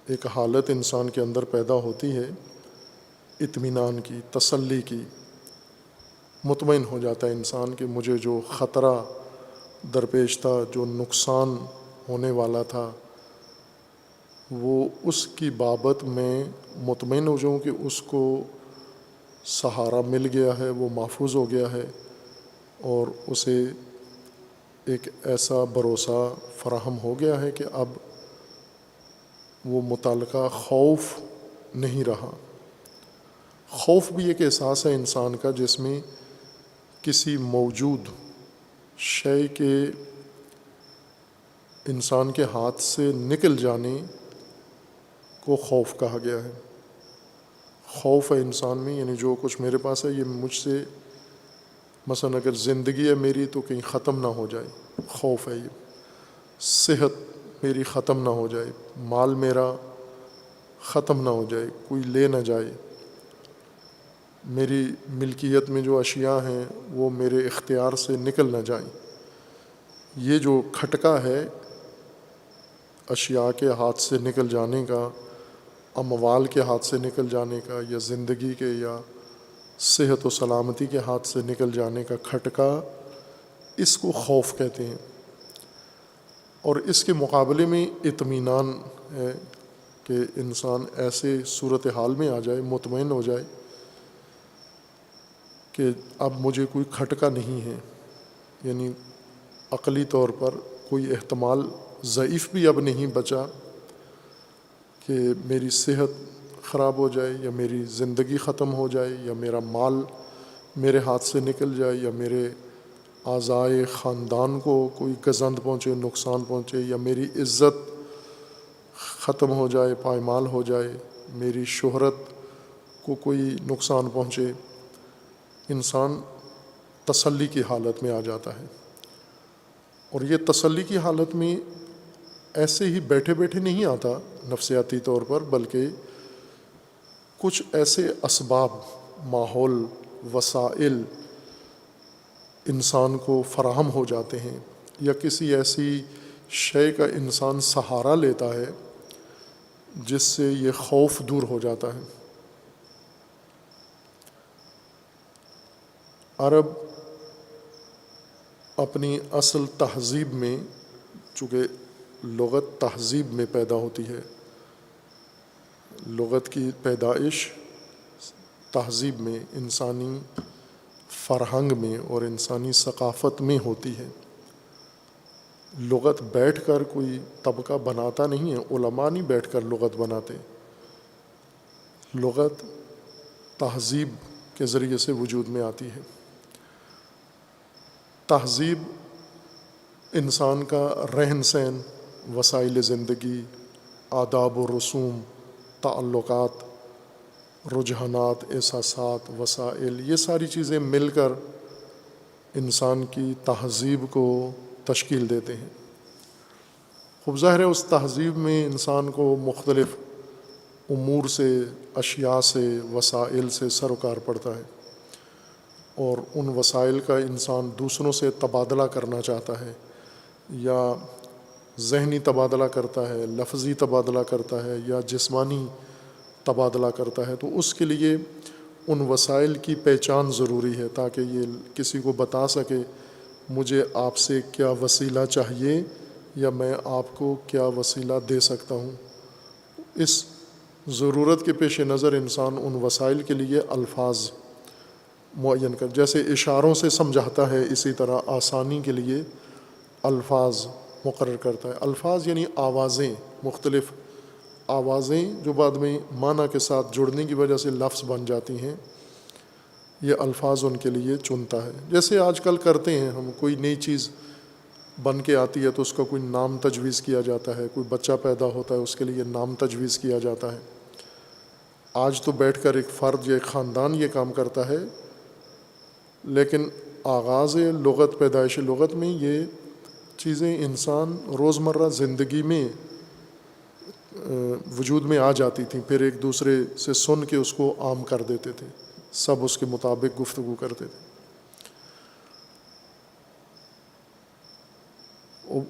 S1: ایک حالت انسان کے اندر پیدا ہوتی ہے اطمینان کی، تسلی کی۔ مطمئن ہو جاتا ہے انسان کہ مجھے جو خطرہ درپیش تھا، جو نقصان ہونے والا تھا، وہ اس کی بابت میں مطمئن ہو جاؤں کہ اس کو سہارا مل گیا ہے، وہ محفوظ ہو گیا ہے، اور اسے ایک ایسا بھروسہ فراہم ہو گیا ہے کہ اب وہ متعلقہ خوف نہیں رہا۔ خوف بھی ایک احساس ہے انسان کا جس میں کسی موجود شے کے انسان کے ہاتھ سے نکل جانے کو خوف کہا گیا ہے۔ خوف ہے انسان میں، یعنی جو کچھ میرے پاس ہے یہ مجھ سے، مثلا اگر زندگی ہے میری تو کہیں ختم نہ ہو جائے، خوف ہے یہ۔ صحت میری ختم نہ ہو جائے، مال میرا ختم نہ ہو جائے، کوئی لے نہ جائے، میری ملکیت میں جو اشیاء ہیں وہ میرے اختیار سے نکل نہ جائیں۔ یہ جو کھٹکا ہے اشیاء کے ہاتھ سے نکل جانے کا، اموال کے ہاتھ سے نکل جانے کا، یا زندگی کے یا صحت و سلامتی کے ہاتھ سے نکل جانے کا کھٹکا، اس کو خوف کہتے ہیں۔ اور اس کے مقابلے میں اطمینان ہے کہ انسان ایسے صورتحال میں آ جائے، مطمئن ہو جائے کہ اب مجھے کوئی کھٹکا نہیں ہے، یعنی عقلی طور پر کوئی احتمال ضعیف بھی اب نہیں بچا کہ میری صحت خراب ہو جائے، یا میری زندگی ختم ہو جائے، یا میرا مال میرے ہاتھ سے نکل جائے، یا میرے اعضائے خاندان کو کوئی گزند پہنچے، نقصان پہنچے، یا میری عزت ختم ہو جائے، پائمال ہو جائے، میری شہرت کو کوئی نقصان پہنچے۔ انسان تسلی کی حالت میں آ جاتا ہے، اور یہ تسلی کی حالت میں ایسے ہی بیٹھے بیٹھے نہیں آتا نفسیاتی طور پر، بلکہ کچھ ایسے اسباب، ماحول، وسائل انسان کو فراہم ہو جاتے ہیں، یا کسی ایسی شے کا انسان سہارا لیتا ہے جس سے یہ خوف دور ہو جاتا ہے۔ عرب اپنی اصل تہذیب میں، چونکہ لغت تہذیب میں پیدا ہوتی ہے، لغت کی پیدائش تہذیب میں، انسانی فرہنگ میں اور انسانی ثقافت میں ہوتی ہے۔ لغت بیٹھ کر کوئی طبقہ بناتا نہیں ہے، علماء نہیں بیٹھ کر لغت بناتے، لغت تہذیب کے ذریعے سے وجود میں آتی ہے۔ تہذیب انسان کا رہن سہن، وسائل زندگی، آداب و رسوم، تعلقات، رجحانات، احساسات، وسائل، یہ ساری چیزیں مل کر انسان کی تہذیب کو تشکیل دیتے ہیں۔ خوب ظاہر ہے اس تہذیب میں انسان کو مختلف امور سے، اشیاء سے، وسائل سے سروکار پڑتا ہے، اور ان وسائل کا انسان دوسروں سے تبادلہ کرنا چاہتا ہے، یا ذہنی تبادلہ کرتا ہے، لفظی تبادلہ کرتا ہے، یا جسمانی تبادلہ کرتا ہے، تو اس کے لیے ان وسائل کی پہچان ضروری ہے تاکہ یہ کسی کو بتا سکے مجھے آپ سے کیا وسیلہ چاہیے، یا میں آپ کو کیا وسیلہ دے سکتا ہوں۔ اس ضرورت کے پیش نظر انسان ان وسائل کے لیے الفاظ معین کر، جیسے اشاروں سے سمجھاتا ہے، اسی طرح آسانی کے لیے الفاظ مقرر کرتا ہے۔ الفاظ یعنی آوازیں، مختلف آوازیں جو بعد میں معنی کے ساتھ جڑنے کی وجہ سے لفظ بن جاتی ہیں، یہ الفاظ ان کے لیے چنتا ہے۔ جیسے آج کل کرتے ہیں ہم، کوئی نئی چیز بن کے آتی ہے تو اس کا کوئی نام تجویز کیا جاتا ہے، کوئی بچہ پیدا ہوتا ہے اس کے لیے نام تجویز کیا جاتا ہے۔ آج تو بیٹھ کر ایک فرد یا ایک خاندان یہ کام کرتا ہے، لیکن آغاز لغت، پیدائش لغت میں یہ چیزیں انسان روزمرہ زندگی میں وجود میں آ جاتی تھیں، پھر ایک دوسرے سے سن کے اس کو عام کر دیتے تھے، سب اس کے مطابق گفتگو کرتے تھے۔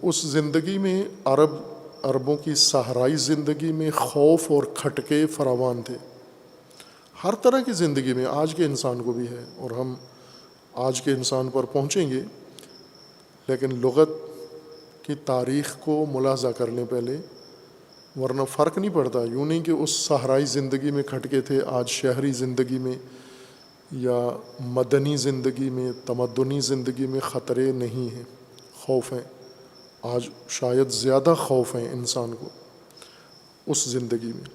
S1: اس زندگی میں عربوں کی صحرائی زندگی میں خوف اور کھٹکے فراوان تھے، ہر طرح کی زندگی میں، آج کے انسان کو بھی ہے، اور ہم آج کے انسان پر پہنچیں گے، لیکن لغت کی تاریخ کو ملاحظہ کر لیں پہلے ورنہ فرق نہیں پڑتا. یوں نہیں کہ اس صحرائی زندگی میں کھٹکے تھے آج شہری زندگی میں یا مدنی زندگی میں تمدنی زندگی میں خطرے نہیں ہیں, خوف ہیں. آج شاید زیادہ خوف ہیں انسان کو اس زندگی میں.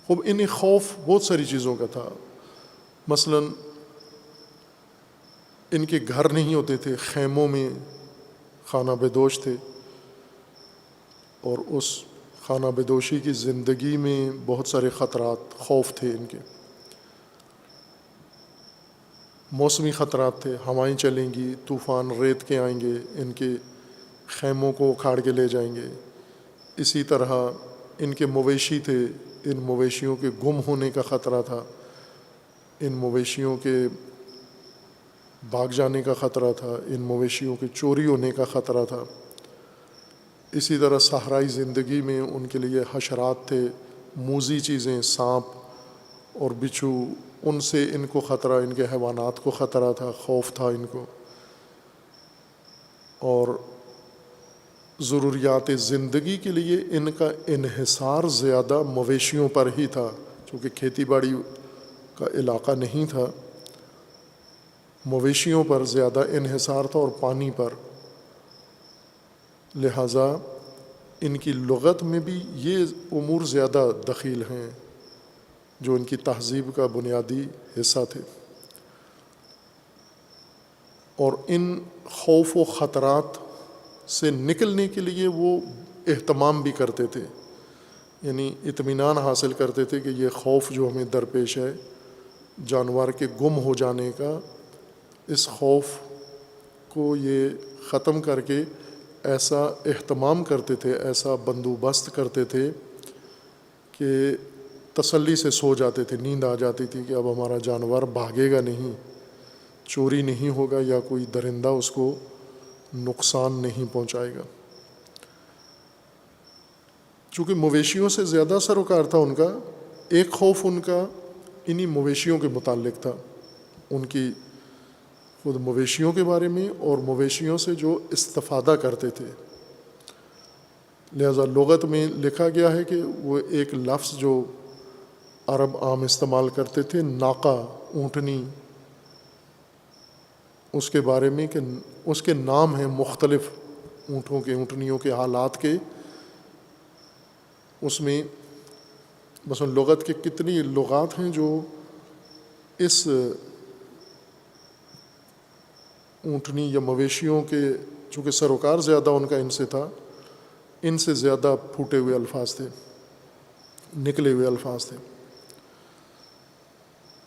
S1: خوب انہیں خوف بہت ساری چیزوں کا تھا. مثلا ان کے گھر نہیں ہوتے تھے, خیموں میں خانہ بدوش تھے, اور اس خانہ بدوشی کی زندگی میں بہت سارے خطرات خوف تھے ان کے. موسمی خطرات تھے, ہوائیں چلیں گی, طوفان ریت کے آئیں گے, ان کے خیموں کو اکھاڑ کے لے جائیں گے. اسی طرح ان کے مویشی تھے, ان مویشیوں کے گم ہونے کا خطرہ تھا, ان مویشیوں کے بھاگ جانے کا خطرہ تھا, ان مویشیوں کے چوری ہونے کا خطرہ تھا. اسی طرح صحرائی زندگی میں ان کے لیے حشرات تھے, موذی چیزیں, سانپ اور بچھو, ان سے ان کو خطرہ, ان کے حیوانات کو خطرہ تھا, خوف تھا ان کو. اور ضروریات زندگی کے لیے ان کا انحصار زیادہ مویشیوں پر ہی تھا, چونکہ کھیتی باڑی کا علاقہ نہیں تھا. مویشیوں پر زیادہ انحصار تھا اور پانی پر. لہٰذا ان کی لغت میں بھی یہ امور زیادہ دخیل ہیں جو ان کی تہذیب کا بنیادی حصہ تھے. اور ان خوف و خطرات سے نکلنے کے لیے وہ اہتمام بھی کرتے تھے, یعنی اطمینان حاصل کرتے تھے کہ یہ خوف جو ہمیں درپیش ہے جانور کے گم ہو جانے کا, اس خوف کو یہ ختم کر کے ایسا اہتمام کرتے تھے, ایسا بندوبست کرتے تھے کہ تسلی سے سو جاتے تھے, نیند آ جاتی تھی کہ اب ہمارا جانور بھاگے گا نہیں, چوری نہیں ہوگا یا کوئی درندہ اس کو نقصان نہیں پہنچائے گا. چونکہ مویشیوں سے زیادہ سروکار تھا ان کا, ایک خوف ان کا انہی مویشیوں کے متعلق تھا, ان کی خود مویشیوں کے بارے میں اور مویشیوں سے جو استفادہ کرتے تھے. لہذا لغت میں لکھا گیا ہے کہ وہ ایک لفظ جو عرب عام استعمال کرتے تھے, ناقہ, اونٹنی, اس کے بارے میں کہ اس کے نام ہیں مختلف اونٹوں کے, اونٹنیوں کے حالات کے. اس میں مثلا لغت کے کتنی لغات ہیں جو اس اونٹنی یا مویشیوں کے, چونکہ سروکار زیادہ ان کا ان سے تھا, ان سے زیادہ پھوٹے ہوئے الفاظ تھے, نکلے ہوئے الفاظ تھے.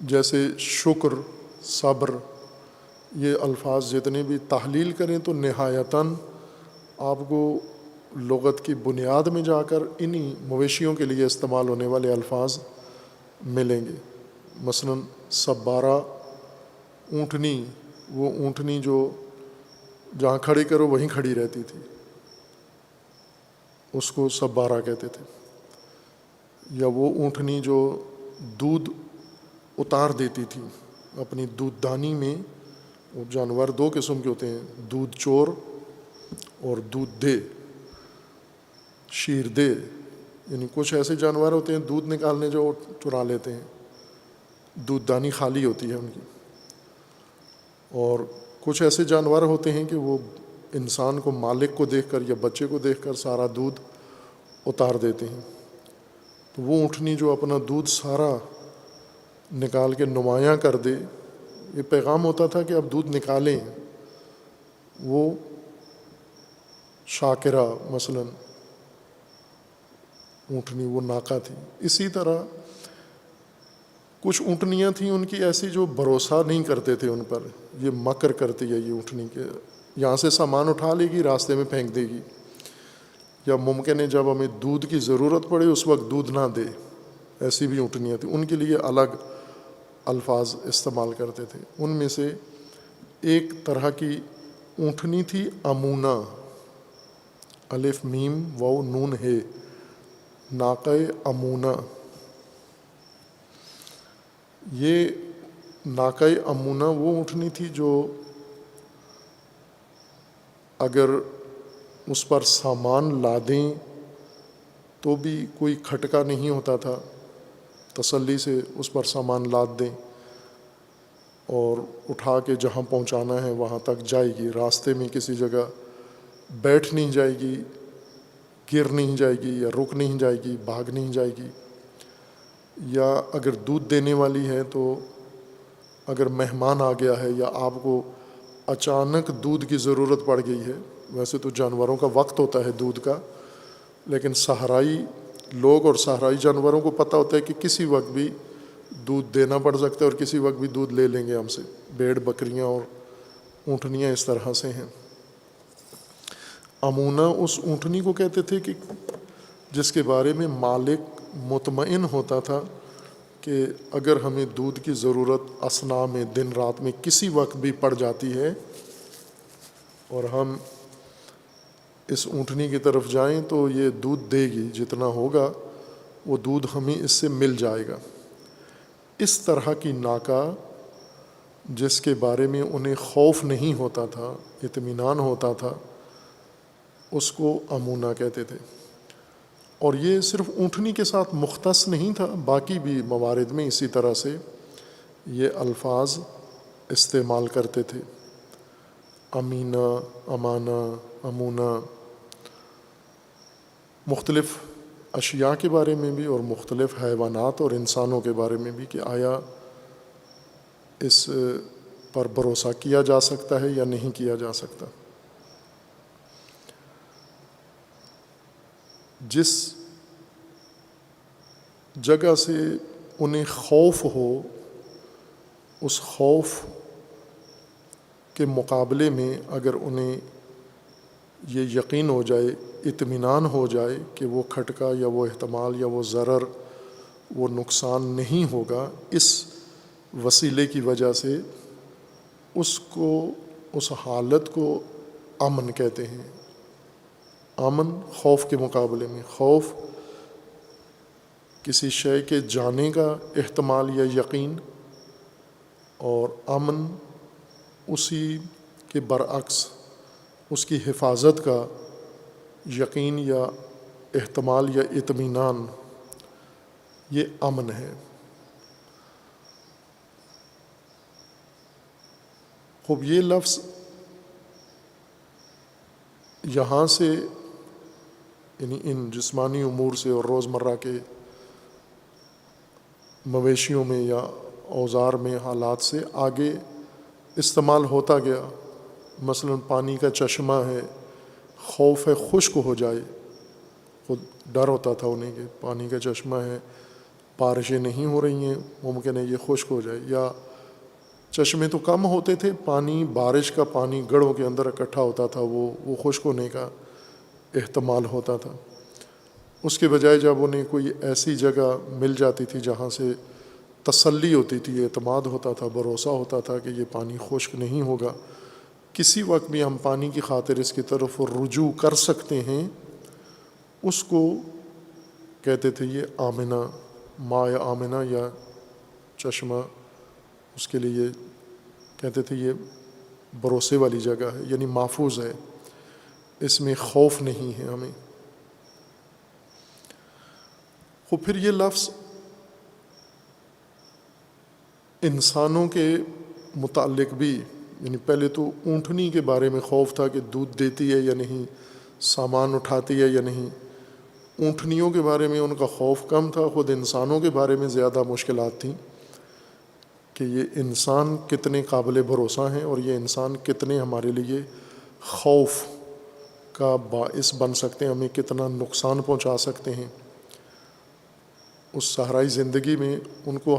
S1: جیسے شکر, صبر, یہ الفاظ جتنے بھی تحلیل کریں تو نہایتاً آپ کو لغت کی بنیاد میں جا کر انہی مویشیوں کے لیے استعمال ہونے والے الفاظ ملیں گے. مثلا سبارہ, اونٹنی, وہ اونٹنی جو جہاں کھڑی کرو وہیں کھڑی رہتی تھی, اس کو سبارہ کہتے تھے. یا وہ اونٹنی جو دودھ اتار دیتی تھی اپنی دودھ دانی میں. وہ جانور دو قسم کے ہوتے ہیں, دودھ چور اور دودھ دے, شیر دے. یعنی کچھ ایسے جانور ہوتے ہیں دودھ نکالنے جو چرا لیتے ہیں, دودھ دانی خالی ہوتی ہے ان کی. اور کچھ ایسے جانور ہوتے ہیں کہ وہ انسان کو, مالک کو دیکھ کر یا بچے کو دیکھ کر سارا دودھ اتار دیتے ہیں. تو وہ اونٹنی جو اپنا دودھ سارا نکال کے نمایاں کر دے, یہ پیغام ہوتا تھا کہ اب دودھ نکالیں. وہ شاکرہ مثلا اونٹنی, وہ ناقہ تھی. اسی طرح کچھ اونٹنیاں تھیں ان کی ایسی جو بھروسہ نہیں کرتے تھے ان پر, یہ مکر کرتی ہے یہ اونٹنی کے, یہاں سے سامان اٹھا لے گی راستے میں پھینک دے گی, یا ممکن ہے جب ہمیں دودھ کی ضرورت پڑے اس وقت دودھ نہ دے. ایسی بھی اونٹنیاں تھیں, ان کے لیے الگ الفاظ استعمال کرتے تھے. ان میں سے ایک طرح کی اونٹنی تھی امونہ, الف میم واو نون ہے, ناقہ امونہ. یہ ناقہ امونہ وہ اونٹنی تھی جو اگر اس پر سامان لادیں تو بھی کوئی کھٹکا نہیں ہوتا تھا، تسلی سے اس پر سامان لاد دیں اور اٹھا کے جہاں پہنچانا ہے وہاں تک جائے گی، راستے میں کسی جگہ بیٹھ نہیں جائے گی، گر نہیں جائے گی یا رک نہیں جائے گی، بھاگ نہیں جائے گی۔ یا اگر دودھ دینے والی ہے تو اگر مہمان آ گیا ہے یا آپ کو اچانک دودھ کی ضرورت پڑ گئی ہے، ویسے تو جانوروں کا وقت ہوتا ہے دودھ کا، لیکن صحرائی لوگ اور صحرائی جانوروں کو پتہ ہوتا ہے کہ کسی وقت بھی دودھ دینا پڑ سکتا ہے اور کسی وقت بھی دودھ لے لیں گے ہم سے۔ بھیڑ بکریاں اور اونٹنیاں اس طرح سے ہیں۔ امونہ اس اونٹنی کو کہتے تھے کہ جس کے بارے میں مالک مطمئن ہوتا تھا کہ اگر ہمیں دودھ کی ضرورت اثنا میں، دن رات میں کسی وقت بھی پڑ جاتی ہے اور ہم اس اونٹنی کی طرف جائیں تو یہ دودھ دے گی، جتنا ہوگا وہ دودھ ہمیں اس سے مل جائے گا۔ اس طرح کی ناکہ جس کے بارے میں انہیں خوف نہیں ہوتا تھا، اطمینان ہوتا تھا، اس کو امونہ کہتے تھے۔ اور یہ صرف اونٹنی کے ساتھ مختص نہیں تھا، باقی بھی موارد میں اسی طرح سے یہ الفاظ استعمال کرتے تھے۔ امینہ، امانہ، امونہ، مختلف اشیاء کے بارے میں بھی اور مختلف حیوانات اور انسانوں کے بارے میں بھی کہ آیا اس پر بھروسہ کیا جا سکتا ہے یا نہیں کیا جا سکتا۔ جس جگہ سے انہیں خوف ہو، اس خوف کے مقابلے میں اگر انہیں یہ یقین ہو جائے، اطمینان ہو جائے کہ وہ کھٹکا یا وہ احتمال یا وہ ضرر، وہ نقصان نہیں ہوگا، اس وسیلے کی وجہ سے اس کو، اس حالت کو امن کہتے ہیں۔ امن خوف کے مقابلے میں، خوف کسی شے کے جانے کا احتمال یا یقین، اور امن اسی کے برعکس اس کی حفاظت کا یقین یا احتمال یا اطمینان، یہ امن ہے۔ خوب یہ لفظ یہاں سے یعنی ان جسمانی امور سے اور روزمرہ کے مویشیوں میں یا اوزار میں حالات سے آگے استعمال ہوتا گیا۔ مثلا پانی کا چشمہ ہے، خوف ہے خشک ہو جائے، خود ڈر ہوتا تھا انہیں کہ پانی کا چشمہ ہے، بارشیں نہیں ہو رہی ہیں، ممکن ہے یہ خشک ہو جائے۔ یا چشمے تو کم ہوتے تھے، پانی، بارش کا پانی گڑھوں کے اندر اکٹھا ہوتا تھا، وہ خشک ہونے کا احتمال ہوتا تھا۔ اس کے بجائے جب انہیں کوئی ایسی جگہ مل جاتی تھی جہاں سے تسلی ہوتی تھی، اعتماد ہوتا تھا، بھروسہ ہوتا تھا کہ یہ پانی خشک نہیں ہوگا، کسی وقت بھی ہم پانی کی خاطر اس کی طرف رجوع کر سکتے ہیں، اس کو کہتے تھے یہ آمنہ، ماء آمنہ یا چشمہ، اس کے لیے کہتے تھے یہ بھروسے والی جگہ ہے، یعنی محفوظ ہے، اس میں خوف نہیں ہے ہمیں۔ وہ پھر یہ لفظ انسانوں کے متعلق بھی، یعنی پہلے تو اونٹنی کے بارے میں خوف تھا کہ دودھ دیتی ہے یا نہیں، سامان اٹھاتی ہے یا نہیں، اونٹنیوں کے بارے میں ان کا خوف کم تھا، خود انسانوں کے بارے میں زیادہ مشکلات تھیں کہ یہ انسان کتنے قابل بھروسہ ہیں اور یہ انسان کتنے ہمارے لیے خوف کا باعث بن سکتے ہیں، ہمیں کتنا نقصان پہنچا سکتے ہیں۔ اس صحرائی زندگی میں ان کو،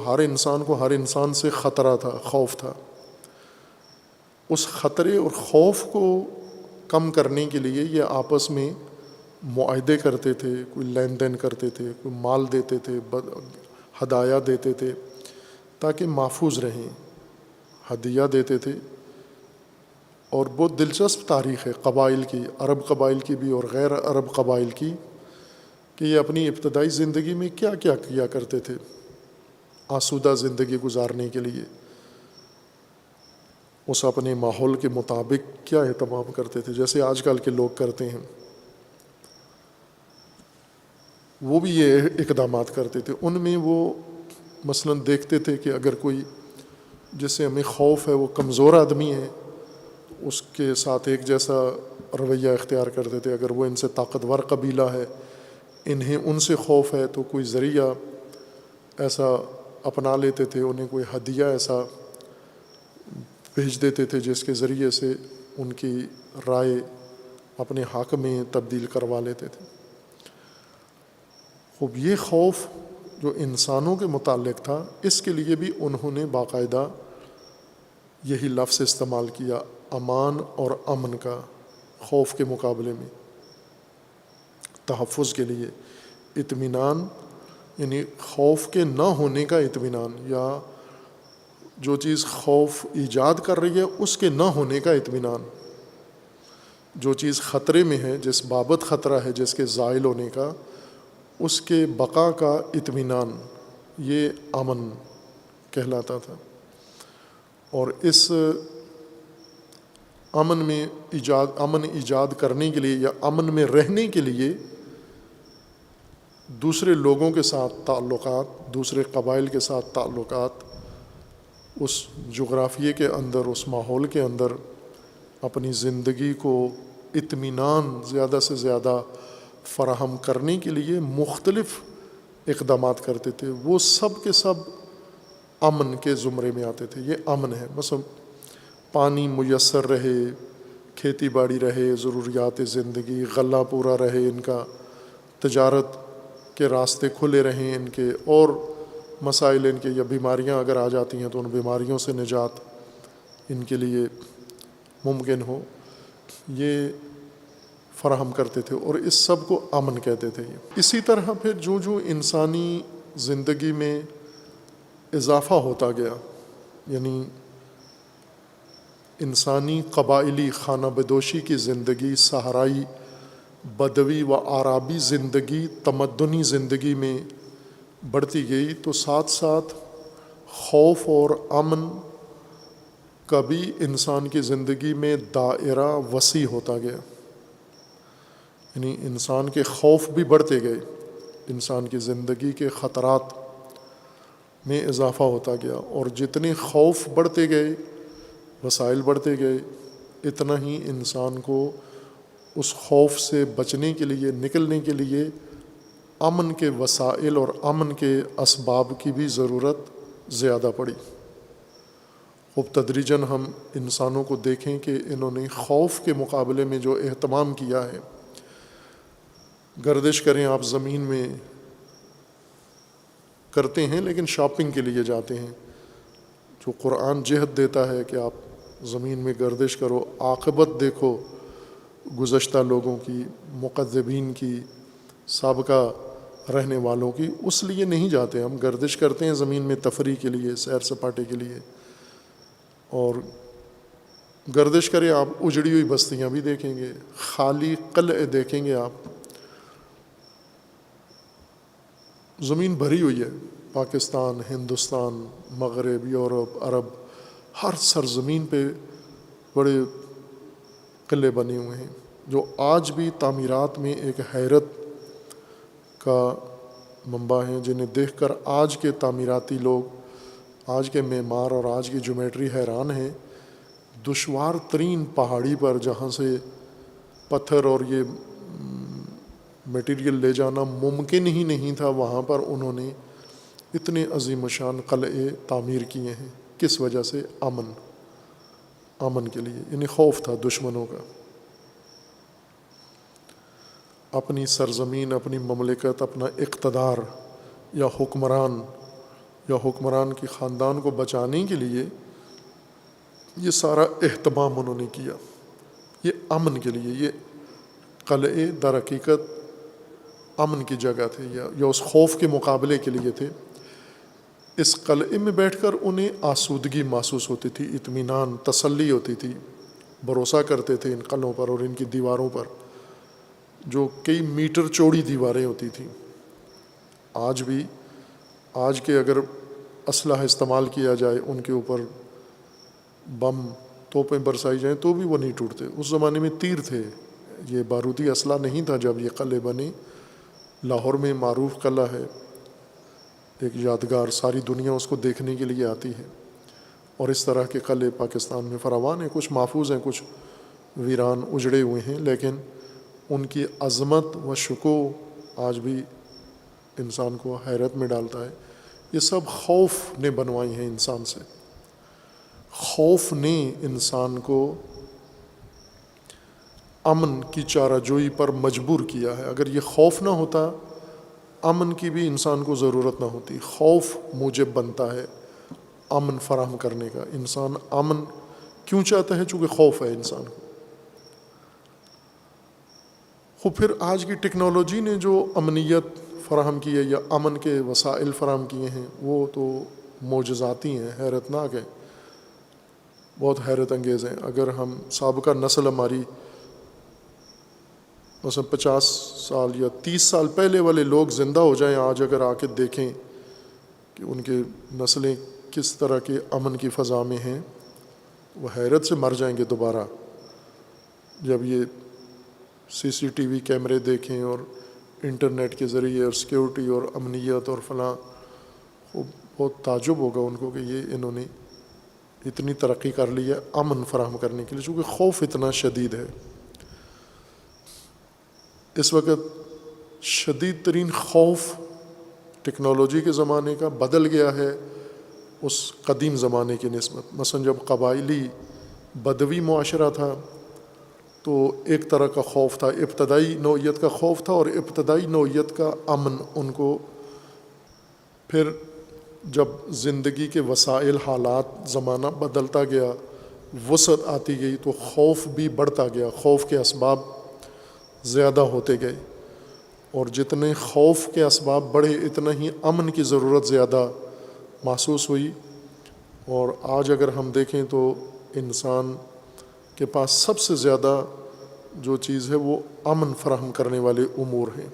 S1: ہر انسان سے خطرہ تھا، خوف تھا۔ اس خطرے اور خوف کو کم کرنے کے لیے یہ آپس میں معاہدے کرتے تھے، کوئی لین دین کرتے تھے، کوئی مال دیتے تھے، ہدایہ دیتے تھے تاکہ محفوظ رہیں، ہدیہ دیتے تھے۔ اور بہت دلچسپ تاریخ ہے قبائل کی، عرب قبائل کی بھی اور غیر عرب قبائل کی، کہ یہ اپنی ابتدائی زندگی میں کیا کیا کیا کرتے تھے آسودہ زندگی گزارنے کے لیے، اس اپنے ماحول کے مطابق کیا اہتمام کرتے تھے، جیسے آج کل کے لوگ کرتے ہیں۔ وہ بھی یہ اقدامات کرتے تھے. ان میں وہ مثلاً دیکھتے تھے کہ اگر کوئی جس سے ہمیں خوف ہے وہ کمزور آدمی ہے، اس کے ساتھ ایک جیسا رویہ اختیار کرتے تھے. اگر وہ ان سے طاقتور قبیلہ ہے، انہیں ان سے خوف ہے، تو کوئی ذریعہ ایسا اپنا لیتے تھے، انہیں کوئی ہدیہ ایسا بھیج دیتے تھے جس کے ذریعے سے ان کی رائے اپنے حق میں تبدیل کروا لیتے تھے. خوب یہ خوف جو انسانوں کے متعلق تھا، اس کے لیے بھی انہوں نے باقاعدہ یہی لفظ استعمال کیا، امان اور امن کا. خوف کے مقابلے میں تحفظ کے لیے اطمینان، یعنی خوف کے نہ ہونے کا اطمینان، یا جو چیز خوف ایجاد کر رہی ہے اس کے نہ ہونے کا اطمینان. جو چیز خطرے میں ہے، جس بابت خطرہ ہے، جس کے زائل ہونے کا، اس کے بقا کا اطمینان، یہ امن کہلاتا تھا. اور اس امن ایجاد کرنے کے لیے یا امن میں رہنے کے لیے دوسرے لوگوں کے ساتھ تعلقات، دوسرے قبائل کے ساتھ تعلقات، اس جغرافیے کے اندر، اس ماحول کے اندر اپنی زندگی کو اطمینان زیادہ سے زیادہ فراہم کرنے کے لیے مختلف اقدامات کرتے تھے. وہ سب کے سب امن کے زمرے میں آتے تھے. یہ امن ہے. مثلا پانی میسر رہے، کھیتی باڑی رہے، ضروریات زندگی، غلہ پورا رہے ان کا، تجارت کے راستے کھلے رہیں ان کے، اور مسائل ان کے، یا بیماریاں اگر آ جاتی ہیں تو ان بیماریوں سے نجات ان کے لیے ممکن ہو، یہ فراہم کرتے تھے. اور اس سب کو امن کہتے تھے. اسی طرح پھر جو جو انسانی زندگی میں اضافہ ہوتا گیا، یعنی انسانی قبائلی خانہ بدوشی کی زندگی، صحرائی، بدوی و عرابی زندگی تمدنی زندگی میں بڑھتی گئی، تو ساتھ ساتھ خوف اور امن کا بھی انسان کی زندگی میں دائرہ وسیع ہوتا گیا. یعنی انسان کے خوف بھی بڑھتے گئے، انسان کی زندگی کے خطرات میں اضافہ ہوتا گیا. اور جتنے خوف بڑھتے گئے، وسائل بڑھتے گئے، اتنا ہی انسان کو اس خوف سے بچنے کے لیے، نکلنے کے لیے امن کے وسائل اور امن کے اسباب کی بھی ضرورت زیادہ پڑی. خوب تدریجاً ہم انسانوں کو دیکھیں کہ انہوں نے خوف کے مقابلے میں جو اہتمام کیا ہے. گردش کریں آپ، زمین میں کرتے ہیں لیکن شاپنگ کے لیے جاتے ہیں. جو قرآن جہد دیتا ہے کہ آپ زمین میں گردش کرو، عاقبت دیکھو گزشتہ لوگوں کی، مکذبین کی، سابقہ رہنے والوں کی، اس لیے نہیں جاتے. ہم گردش کرتے ہیں زمین میں تفریح کے لیے، سیر سپاٹے کے لیے. اور گردش کریں آپ، اجڑی ہوئی بستیاں بھی دیکھیں گے، خالی قلعے دیکھیں گے آپ. زمین بھری ہوئی ہے، پاکستان، ہندوستان، مغرب، یورپ، عرب، ہر سرزمین پہ بڑے قلعے بنے ہوئے ہیں جو آج بھی تعمیرات میں ایک حیرت کا منبع ہیں، جنہیں دیکھ کر آج کے تعمیراتی لوگ، آج کے معمار اور آج کی جیومیٹری حیران ہیں. دشوار ترین پہاڑی پر جہاں سے پتھر اور یہ میٹیریل لے جانا ممکن ہی نہیں تھا، وہاں پر انہوں نے اتنے عظیم الشان قلعے تعمیر کیے ہیں. کس وجہ سے؟ امن کے لیے. یعنی خوف تھا دشمنوں کا. اپنی سرزمین، اپنی مملکت، اپنا اقتدار یا حکمران کی خاندان کو بچانے کے لیے یہ سارا اہتمام انہوں نے کیا. یہ امن کے لیے. یہ قلعے در حقیقت امن کی جگہ تھے، یا اس خوف کے مقابلے کے لیے تھے. اس قلعے میں بیٹھ کر انہیں آسودگی محسوس ہوتی تھی، اطمینان، تسلی ہوتی تھی. بھروسہ کرتے تھے ان قلعوں پر اور ان کی دیواروں پر، جو کئی میٹر چوڑی دیواریں ہوتی تھیں. آج کے اگر اسلحہ استعمال کیا جائے، ان کے اوپر بم، توپیں برسائی جائیں تو بھی وہ نہیں ٹوٹتے. اس زمانے میں تیر تھے، یہ بارودی اسلحہ نہیں تھا جب یہ قلعے بنے. لاہور میں معروف قلعہ ہے، ایک یادگار، ساری دنیا اس کو دیکھنے کے لیے آتی ہے، اور اس طرح کے قلعے پاکستان میں فراوان ہیں، کچھ محفوظ ہیں، کچھ ویران اجڑے ہوئے ہیں، لیکن ان کی عظمت و شکوہ آج بھی انسان کو حیرت میں ڈالتا ہے۔ یہ سب خوف نے بنوائی ہیں انسان سے، خوف نے انسان کو امن کی چارہ جوئی پر مجبور کیا ہے۔ اگر یہ خوف نہ ہوتا، امن کی بھی انسان کو ضرورت نہ ہوتی۔ خوف موجب بنتا ہے امن فراہم کرنے کا۔ انسان امن کیوں چاہتا ہے؟ چونکہ خوف ہے انسان کو۔ خود پھر آج کی ٹیکنالوجی نے جو امنیت فراہم کی ہے یا امن کے وسائل فراہم کیے ہیں، وہ تو معجزاتی ہیں، حیرت ناک ہیں، بہت حیرت انگیز ہیں۔ اگر ہم سابقہ نسل ہماری مثلا 50 سال یا 30 سال پہلے والے لوگ زندہ ہو جائیں، آج اگر آ کے دیکھیں کہ ان کے نسلیں کس طرح کے امن کی فضا میں ہیں، وہ حیرت سے مر جائیں گے دوبارہ جب یہ CCTV کیمرے دیکھیں اور انٹرنیٹ کے ذریعے اور سیکیورٹی اور امنیت اور فلاں، وہ بہت تعجب ہوگا ان کو کہ یہ انہوں نے اتنی ترقی کر لی ہے امن فراہم کرنے کے لیے، چونکہ خوف اتنا شدید ہے۔ اس وقت شدید ترین خوف ٹیکنالوجی کے زمانے کا بدل گیا ہے اس قدیم زمانے کی نسبت۔ مثلا جب قبائلی بدوی معاشرہ تھا تو ایک طرح کا خوف تھا، ابتدائی نوعیت کا خوف تھا، اور ابتدائی نوعیت کا امن ان کو۔ پھر جب زندگی کے وسائل، حالات، زمانہ بدلتا گیا، وسعت آتی گئی، تو خوف بھی بڑھتا گیا، خوف کے اسباب زیادہ ہوتے گئے، اور جتنے خوف کے اسباب بڑھے اتنا ہی امن کی ضرورت زیادہ محسوس ہوئی۔ اور آج اگر ہم دیکھیں تو انسان کے پاس سب سے زیادہ جو چیز ہے وہ امن فراہم کرنے والے امور ہیں۔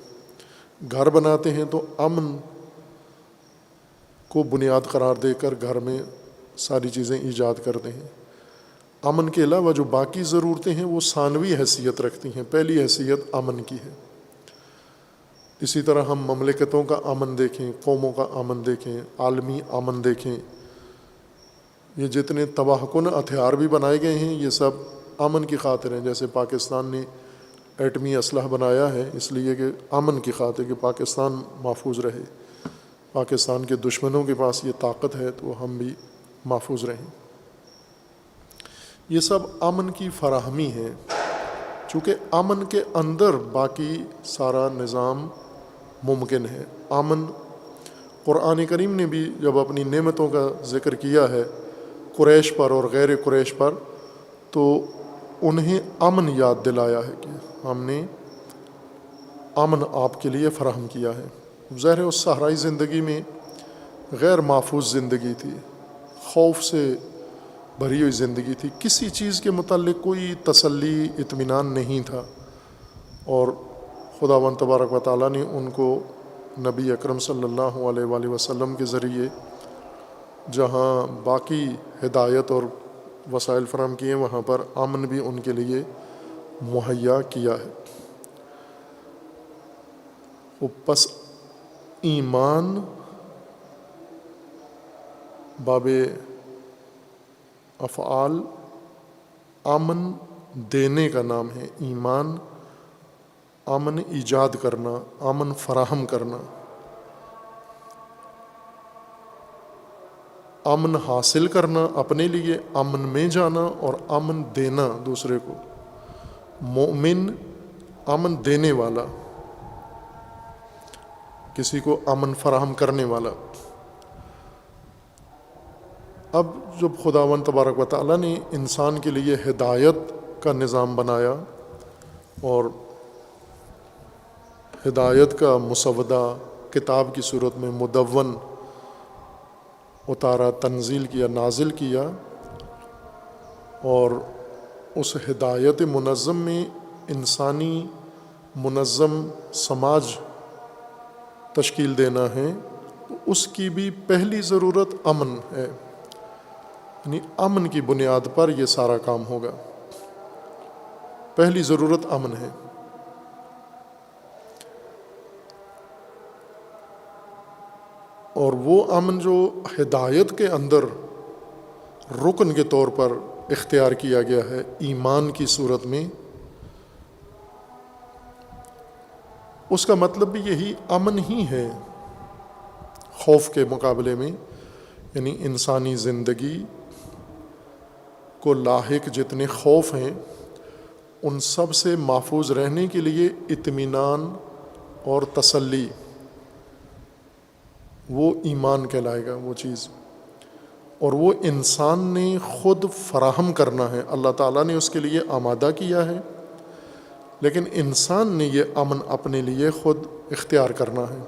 S1: گھر بناتے ہیں تو امن کو بنیاد قرار دے کر گھر میں ساری چیزیں ایجاد کرتے ہیں۔ امن کے علاوہ جو باقی ضرورتیں ہیں وہ ثانوی حیثیت رکھتی ہیں، پہلی حیثیت امن کی ہے۔ اسی طرح ہم مملکتوں کا امن دیکھیں، قوموں کا امن دیکھیں، عالمی امن دیکھیں، یہ جتنے تباہ کن ہتھیار بھی بنائے گئے ہیں یہ سب امن کی خاطر ہیں۔ جیسے پاکستان نے ایٹمی اسلحہ بنایا ہے اس لیے کہ امن کی خاطر، کہ پاکستان محفوظ رہے، پاکستان کے دشمنوں کے پاس یہ طاقت ہے تو ہم بھی محفوظ رہیں۔ یہ سب امن کی فراہمی ہے، چونکہ امن کے اندر باقی سارا نظام ممکن ہے۔ امن، قرآن کریم نے بھی جب اپنی نعمتوں کا ذکر کیا ہے قریش پر اور غیر قریش پر، تو انہیں امن یاد دلایا ہے کہ ہم نے امن آپ کے لیے فراہم کیا ہے۔ ظاہر ہے اس صحرائی زندگی میں غیر محفوظ زندگی تھی، خوف سے بھری ہوئی زندگی تھی، کسی چیز کے متعلق کوئی تسلی، اطمینان نہیں تھا، اور خداوند تبارک و تعالیٰ نے ان کو نبی اکرم صلی اللہ علیہ وآلہ وسلم کے ذریعے جہاں باقی ہدایت اور وسائل فراہم کیے، وہاں پر امن بھی ان کے لیے مہیا کیا ہے۔ پس ایمان باب افعال امن دینے کا نام ہے۔ ایمان امن ایجاد کرنا، امن فراہم کرنا، امن حاصل کرنا اپنے لیے، امن میں جانا اور امن دینا دوسرے کو۔ مومن امن دینے والا، کسی کو امن فراہم کرنے والا۔ اب جب خداوند تبارک و تعالیٰ نے انسان کے لیے ہدایت کا نظام بنایا اور ہدایت کا مسودہ کتاب کی صورت میں مدون اتارا، تنزیل کیا، نازل کیا، اور اس ہدایت منظم میں انسانی منظم سماج تشکیل دینا ہے، تو اس کی بھی پہلی ضرورت امن ہے، یعنی امن کی بنیاد پر یہ سارا کام ہوگا۔ پہلی ضرورت امن ہے۔ اور وہ امن جو ہدایت کے اندر رکن کے طور پر اختیار کیا گیا ہے ایمان کی صورت میں، اس کا مطلب بھی یہی امن ہی ہے خوف کے مقابلے میں، یعنی انسانی زندگی کو لاحق جتنے خوف ہیں ان سب سے محفوظ رہنے کے لیے اطمینان اور تسلی، وہ ایمان کہلائے گا وہ چیز، اور وہ انسان نے خود فراہم کرنا ہے، اللہ تعالیٰ نے اس کے لیے آمادہ کیا ہے، لیکن انسان نے یہ امن اپنے لیے خود اختیار کرنا ہے،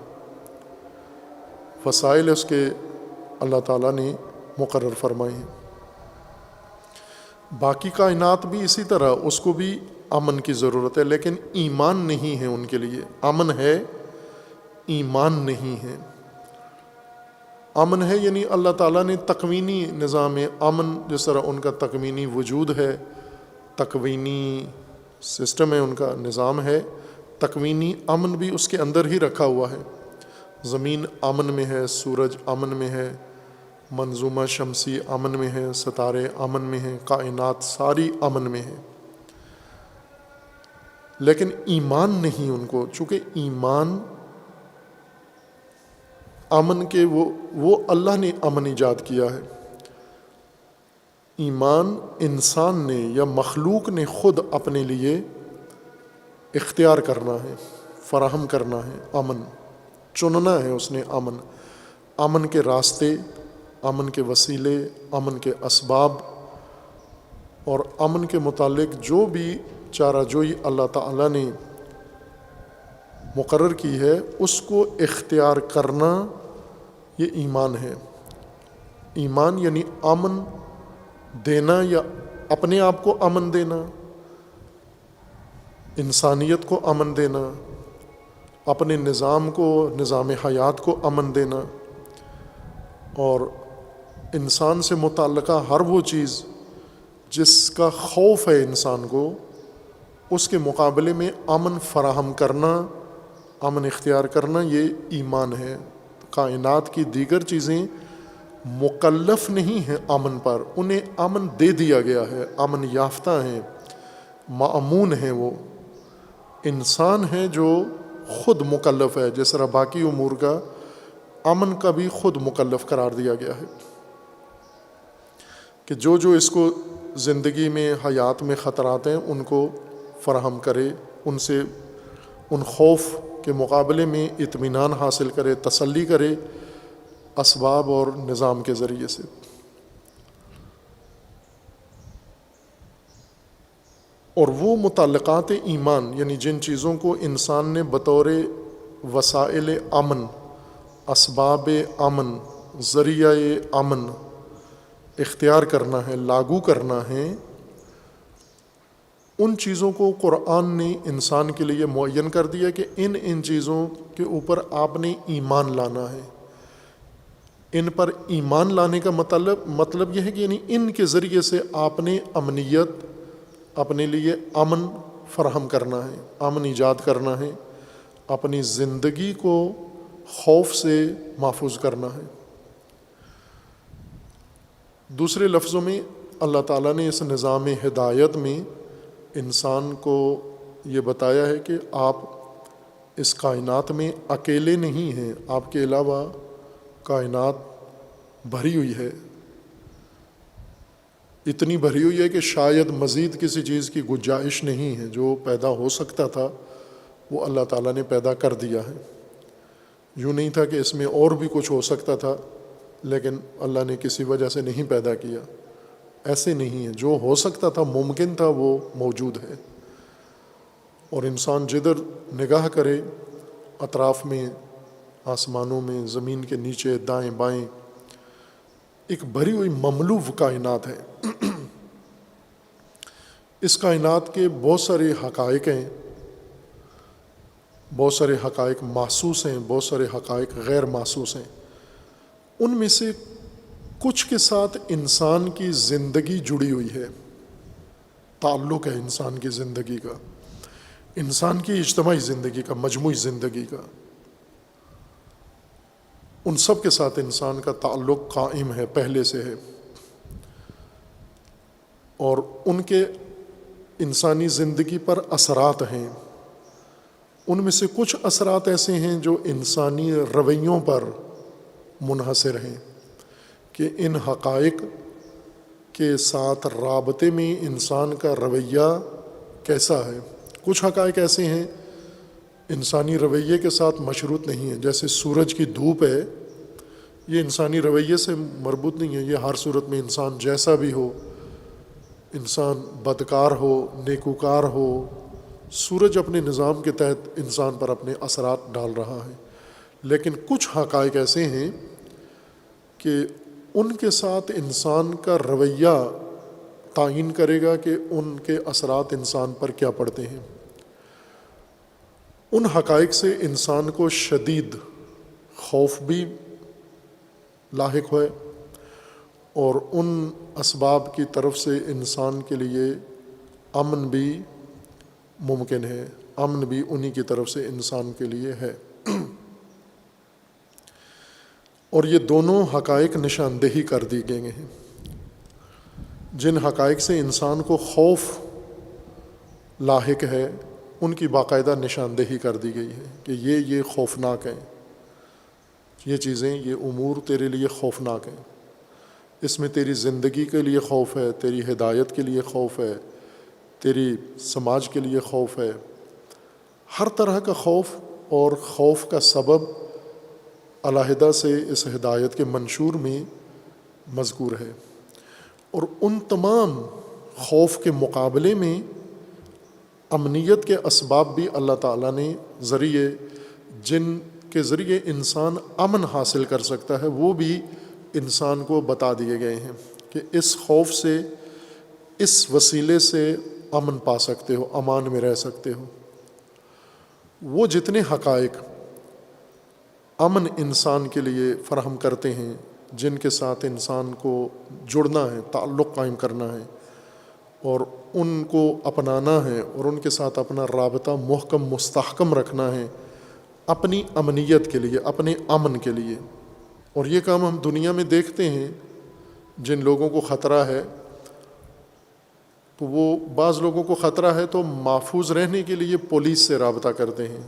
S1: وسائل اس کے اللہ تعالیٰ نے مقرر فرمائے ہیں۔ باقی کائنات بھی اسی طرح، اس کو بھی امن کی ضرورت ہے، لیکن ایمان نہیں ہے ان کے لیے، امن ہے ایمان نہیں ہے۔ امن ہے یعنی اللہ تعالیٰ نے تکوینی نظام امن، جس طرح ان کا تکوینی وجود ہے، تکوینی سسٹم ہے، ان کا نظام ہے، تکوینی امن بھی اس کے اندر ہی رکھا ہوا ہے۔ زمین امن میں ہے، سورج امن میں ہے، منظومہ شمسی امن میں ہے، ستارے امن میں ہیں، کائنات ساری امن میں ہے، لیکن ایمان نہیں ان کو، چونکہ ایمان امن کے وہ اللہ نے امن ایجاد کیا ہے۔ ایمان انسان نے یا مخلوق نے خود اپنے لیے اختیار کرنا ہے، فراہم کرنا ہے، امن چننا ہے اس نے، امن کے راستے، امن کے وسیلے، امن کے اسباب، اور امن کے متعلق جو بھی چارہ جوئی اللہ تعالیٰ نے مقرر کی ہے اس کو اختیار کرنا، یہ ایمان ہے۔ ایمان یعنی امن دینا، یا اپنے آپ کو امن دینا، انسانیت کو امن دینا، اپنے نظام کو، نظام حیات کو امن دینا، اور انسان سے متعلقہ ہر وہ چیز جس کا خوف ہے انسان کو، اس کے مقابلے میں امن فراہم کرنا، امن اختیار کرنا، یہ ایمان ہے۔ کائنات کی دیگر چیزیں مکلف نہیں ہیں امن پر، انہیں امن دے دیا گیا ہے، امن یافتہ ہیں، مأمون ہیں، وہ انسان ہے جو خود مکلف ہے، جس طرح باقی امور کا امن کا بھی خود مکلف قرار دیا گیا ہے کہ جو اس کو زندگی میں، حیات میں خطرات ہیں ان کو فراہم کرے، ان سے، ان خوف کے مقابلے میں اطمینان حاصل کرے، تسلی کرے اسباب اور نظام کے ذریعے سے۔ اور وہ متعلقات ایمان، یعنی جن چیزوں کو انسان نے بطور وسائل امن، اسباب امن، ذریعہ امن اختیار کرنا ہے، لاگو کرنا ہے، ان چیزوں کو قرآن نے انسان کے لیے معین کر دیا کہ ان چیزوں کے اوپر آپ نے ایمان لانا ہے۔ ان پر ایمان لانے کا مطلب یہ ہے کہ یعنی ان کے ذریعے سے آپ نے امنیت، اپنے لیے امن فراہم کرنا ہے، امن ایجاد کرنا ہے، اپنی زندگی کو خوف سے محفوظ کرنا ہے۔ دوسرے لفظوں میں اللہ تعالیٰ نے اس نظام ہدایت میں انسان کو یہ بتایا ہے کہ آپ اس کائنات میں اکیلے نہیں ہیں، آپ کے علاوہ کائنات بھری ہوئی ہے، اتنی بھری ہوئی ہے کہ شاید مزید کسی چیز کی گنجائش نہیں ہے۔ جو پیدا ہو سکتا تھا وہ اللہ تعالیٰ نے پیدا کر دیا ہے، یوں نہیں تھا کہ اس میں اور بھی کچھ ہو سکتا تھا لیکن اللہ نے کسی وجہ سے نہیں پیدا کیا، ایسے نہیں ہے، جو ہو سکتا تھا، ممکن تھا، وہ موجود ہے۔ اور انسان جدھر نگاہ کرے اطراف میں، آسمانوں میں، زمین کے نیچے، دائیں بائیں، ایک بھری ہوئی مملو کائنات ہے۔ اس کائنات کے بہت سارے حقائق ہیں، بہت سارے حقائق محسوس ہیں، بہت سارے حقائق غیر محسوس ہیں۔ ان میں سے کچھ کے ساتھ انسان کی زندگی جڑی ہوئی ہے، تعلق ہے انسان کی زندگی کا، انسان کی اجتماعی زندگی کا، مجموعی زندگی کا۔ ان سب کے ساتھ انسان کا تعلق قائم ہے، پہلے سے ہے، اور ان کے انسانی زندگی پر اثرات ہیں۔ ان میں سے کچھ اثرات ایسے ہیں جو انسانی رویوں پر منحصر ہیں کہ ان حقائق کے ساتھ رابطے میں انسان کا رویہ کیسا ہے۔ کچھ حقائق ایسے ہیں انسانی رویے کے ساتھ مشروط نہیں ہیں، جیسے سورج کی دھوپ ہے، یہ انسانی رویے سے مربوط نہیں ہے، یہ ہر صورت میں انسان جیسا بھی ہو، انسان بدکار ہو نیکوکار ہو، سورج اپنے نظام کے تحت انسان پر اپنے اثرات ڈال رہا ہے۔ لیکن کچھ حقائق ایسے ہیں کہ ان کے ساتھ انسان کا رویہ تعین کرے گا کہ ان کے اثرات انسان پر کیا پڑتے ہیں۔ ان حقائق سے انسان کو شدید خوف بھی لاحق ہے، اور ان اسباب کی طرف سے انسان کے لیے امن بھی ممکن ہے، امن بھی انہی کی طرف سے انسان کے لیے ہے۔ اور یہ دونوں حقائق نشاندہی کر دی گئے ہیں۔ جن حقائق سے انسان کو خوف لاحق ہے ان کی باقاعدہ نشاندہی کر دی گئی ہے کہ یہ خوفناک ہیں، یہ چیزیں، یہ امور تیرے لیے خوفناک ہیں، اس میں تیری زندگی کے لیے خوف ہے، تیری ہدایت کے لیے خوف ہے، تیری سماج کے لیے خوف ہے۔ ہر طرح کا خوف، اور خوف کا سبب علیحدہ سے اس ہدایت کے منشور میں مذکور ہے۔ اور ان تمام خوف کے مقابلے میں امنیت کے اسباب بھی اللہ تعالیٰ نے جن کے ذریعے انسان امن حاصل کر سکتا ہے وہ بھی انسان کو بتا دیے گئے ہیں کہ اس خوف سے، اس وسیلے سے امن پا سکتے ہو، امان میں رہ سکتے ہو۔ وہ جتنے حقائق امن انسان کے لیے فراہم کرتے ہیں، جن کے ساتھ انسان کو جڑنا ہے، تعلق قائم کرنا ہے اور ان کو اپنانا ہے اور ان کے ساتھ اپنا رابطہ محکم مستحکم رکھنا ہے اپنی امنیت کے لیے، اپنے امن کے لیے۔ اور یہ کام ہم دنیا میں دیکھتے ہیں، جن لوگوں کو خطرہ ہے تو وہ بعض لوگوں کو خطرہ ہے تو محفوظ رہنے کے لیے پولیس سے رابطہ کرتے ہیں،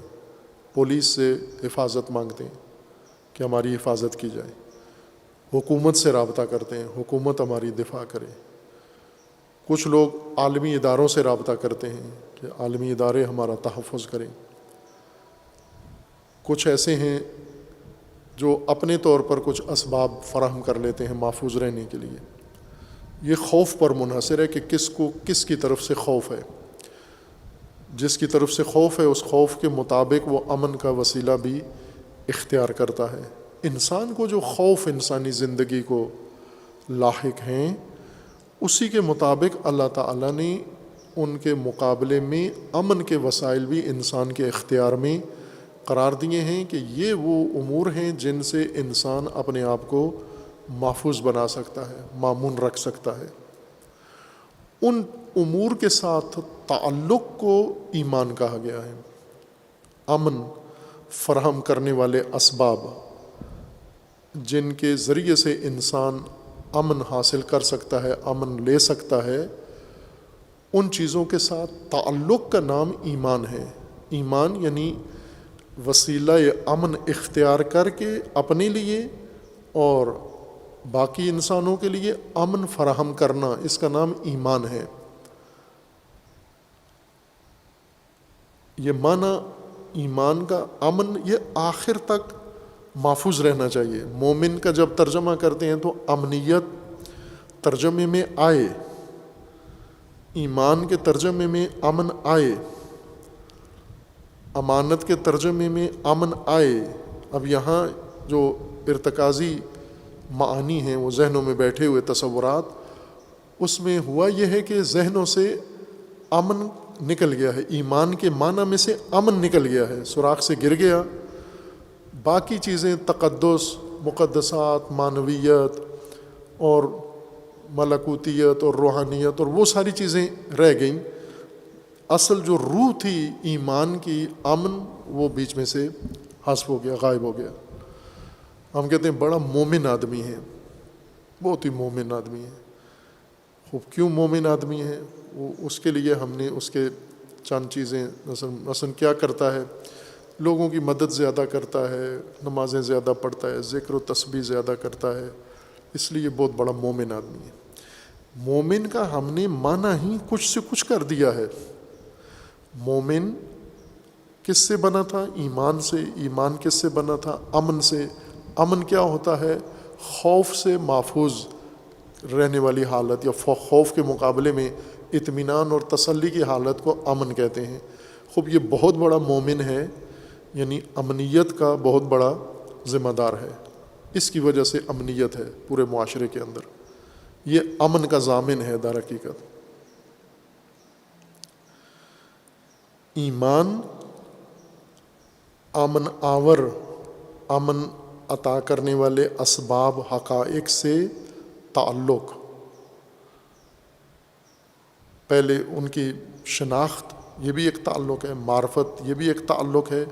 S1: پولیس سے حفاظت مانگتے ہیں کہ ہماری حفاظت کی جائے، حکومت سے رابطہ کرتے ہیں، حکومت ہماری دفاع کرے۔ کچھ لوگ عالمی اداروں سے رابطہ کرتے ہیں کہ عالمی ادارے ہمارا تحفظ کریں۔ کچھ ایسے ہیں جو اپنے طور پر کچھ اسباب فراہم کر لیتے ہیں محفوظ رہنے کے لیے۔ یہ خوف پر منحصر ہے کہ کس کی طرف سے خوف ہے۔ جس کی طرف سے خوف ہے اس خوف کے مطابق وہ امن کا وسیلہ بھی اختیار کرتا ہے۔ انسان کو جو خوف انسانی زندگی کو لاحق ہیں اسی کے مطابق اللہ تعالیٰ نے ان کے مقابلے میں امن کے وسائل بھی انسان کے اختیار میں قرار دیے ہیں کہ یہ وہ امور ہیں جن سے انسان اپنے آپ کو محفوظ بنا سکتا ہے، مامون رکھ سکتا ہے۔ ان امور کے ساتھ تعلق کو ایمان کہا گیا ہے۔ امن فراہم کرنے والے اسباب جن کے ذریعے سے انسان امن حاصل کر سکتا ہے، امن لے سکتا ہے، ان چیزوں کے ساتھ تعلق کا نام ایمان ہے۔ ایمان یعنی وسیلہ امن اختیار کر کے اپنے لیے اور باقی انسانوں کے لیے امن فراہم کرنا، اس کا نام ایمان ہے۔ یہ معنی ایمان کا امن یہ آخر تک محفوظ رہنا چاہیے۔ مومن کا جب ترجمہ کرتے ہیں تو امنیت ترجمے میں آئے، ایمان کے ترجمے میں امن آئے، امانت کے ترجمے میں امن آئے۔ اب یہاں جو ارتکازی معانی ہیں وہ ذہنوں میں بیٹھے ہوئے تصورات، اس میں ہوا یہ ہے کہ ذہنوں سے امن نکل گیا ہے، ایمان کے معنی میں سے امن نکل گیا ہے، سوراخ سے گر گیا۔ باقی چیزیں تقدس، مقدسات، معنویت اور ملکوتیت اور روحانیت اور وہ ساری چیزیں رہ گئیں۔ اصل جو روح تھی ایمان کی، امن، وہ بیچ میں سے حذف ہو گیا، غائب ہو گیا۔ ہم کہتے ہیں بڑا مومن آدمی ہے، بہت ہی مومن آدمی ہے. خوب کیوں مومن آدمی ہے؟ وہ اس کے لیے ہم نے اس کے چند چیزیں مثلاً کیا کرتا ہے، لوگوں کی مدد زیادہ کرتا ہے، نمازیں زیادہ پڑھتا ہے، ذکر و تسبیح زیادہ کرتا ہے، اس لیے بہت بڑا مومن آدمی ہے. مومن کا ہم نے معنی ہی کچھ سے کچھ کر دیا ہے. مومن کس سے بنا تھا؟ ایمان سے. ایمان کس سے بنا تھا؟ امن سے. امن کیا ہوتا ہے؟ خوف سے محفوظ رہنے والی حالت، یا خوف کے مقابلے میں اطمینان اور تسلی کی حالت کو امن کہتے ہیں. خوب یہ بہت بڑا مومن ہے، یعنی امنیت کا بہت بڑا ذمہ دار ہے. اس کی وجہ سے امنیت ہے پورے معاشرے کے اندر. یہ امن کا ضامن ہے در حقیقت. ایمان امن آور، امن عطا کرنے والے اسباب حقائق سے تعلق، پہلے ان کی شناخت، یہ بھی ایک تعلق ہے. معرفت، یہ بھی ایک تعلق ہے.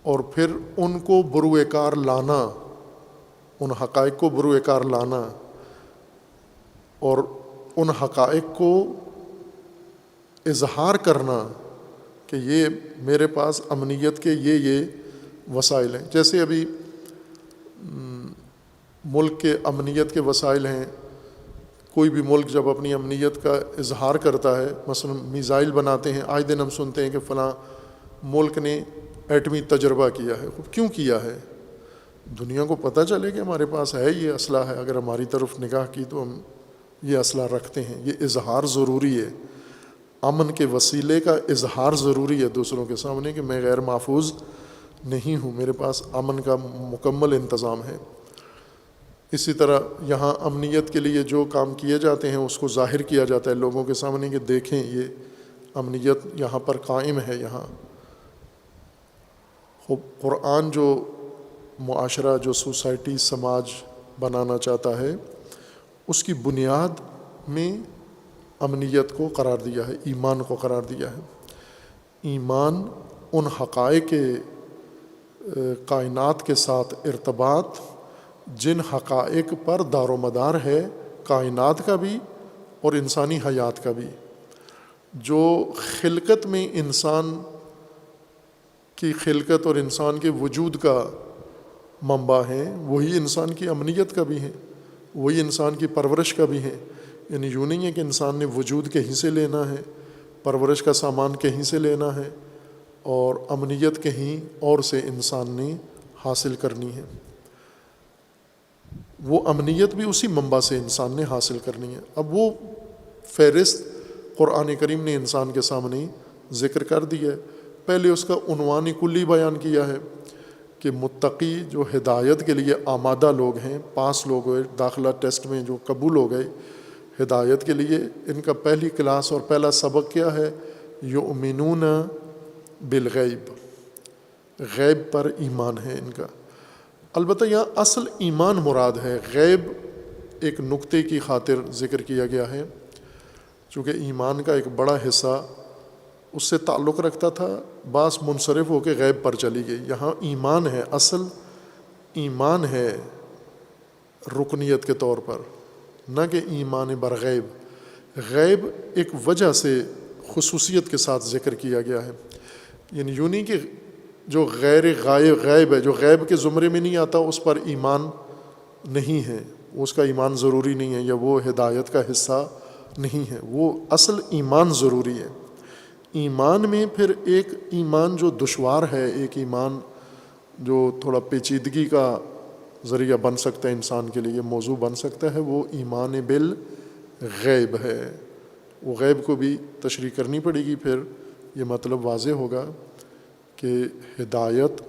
S1: اور پھر ان کو بروئے کار لانا، ان حقائق کو بروئے کار لانا، اور ان حقائق کو اظہار کرنا کہ یہ میرے پاس امنیت کے یہ وسائل ہیں. جیسے ابھی ملک کے امنیت کے وسائل ہیں. کوئی بھی ملک جب اپنی امنیت کا اظہار کرتا ہے، مثلا میزائل بناتے ہیں، آئے دن ہم سنتے ہیں کہ فلاں ملک نے ایٹمی تجربہ کیا ہے. کیوں کیا ہے؟ دنیا کو پتہ چلے کہ ہمارے پاس ہے یہ اسلحہ ہے. اگر ہماری طرف نگاہ کی تو ہم یہ اسلحہ رکھتے ہیں. یہ اظہار ضروری ہے. امن کے وسیلے کا اظہار ضروری ہے دوسروں کے سامنے کہ میں غیر محفوظ نہیں ہوں، میرے پاس امن کا مکمل انتظام ہے. اسی طرح یہاں امنیت کے لیے جو کام کیے جاتے ہیں اس کو ظاہر کیا جاتا ہے لوگوں کے سامنے کہ دیکھیں یہ امنیت یہاں پر قائم ہے. یہاں قرآن جو معاشرہ، جو سوسائٹی، سماج بنانا چاہتا ہے، اس کی بنیاد میں امنیت کو قرار دیا ہے، ایمان کو قرار دیا ہے. ایمان ان حقائق کائنات کے ساتھ ارتباط جن حقائق پر دار و مدار ہے کائنات کا بھی اور انسانی حیات کا بھی. جو خلقت میں انسان کی خلقت اور انسان کے وجود کا منبع ہیں، وہی انسان کی امنیت کا بھی ہیں، وہی انسان کی پرورش کا بھی ہیں. یعنی یوں نہیں ہے کہ انسان نے وجود کہیں سے لینا ہے، پرورش کا سامان کہیں سے لینا ہے، اور امنیت کہیں اور سے انسان نے حاصل کرنی ہے. وہ امنیت بھی اسی منبع سے انسان نے حاصل کرنی ہے. اب وہ فہرست قرآن کریم نے انسان کے سامنے ذکر کر دیا ہے. پہلے اس کا عنوان کلی بیان کیا ہے کہ متقی جو ہدایت کے لیے آمادہ لوگ ہیں، 5 لوگ ہوئے داخلہ ٹیسٹ میں جو قبول ہو گئے ہدایت کے لیے، ان کا پہلی کلاس اور پہلا سبق کیا ہے؟ یؤمنون بالغیب، غیب پر ایمان ہے ان کا. البتہ یہاں اصل ایمان مراد ہے، غیب ایک نقطے کی خاطر ذکر کیا گیا ہے، چونکہ ایمان کا ایک بڑا حصہ اس سے تعلق رکھتا تھا، بعض منصرف ہو کے غیب پر چلی گئی. یہاں ایمان ہے، اصل ایمان ہے رکنیت کے طور پر، نہ کہ ایمان برغیب. غیب ایک وجہ سے خصوصیت کے ساتھ ذکر کیا گیا ہے. یعنی یوں نہیں کہ جو غیر غیب ہے، جو غیب کے زمرے میں نہیں آتا، اس پر ایمان نہیں ہے، اس کا ایمان ضروری نہیں ہے، یا وہ ہدایت کا حصہ نہیں ہے. وہ اصل ایمان ضروری ہے. ایمان میں پھر ایک ایمان جو دشوار ہے، ایک ایمان جو تھوڑا پیچیدگی کا ذریعہ بن سکتا ہے انسان کے لیے، موضوع بن سکتا ہے، وہ ایمان بالغیب ہے. وہ غیب کو بھی تشریح کرنی پڑے گی، پھر یہ مطلب واضح ہوگا کہ ہدایت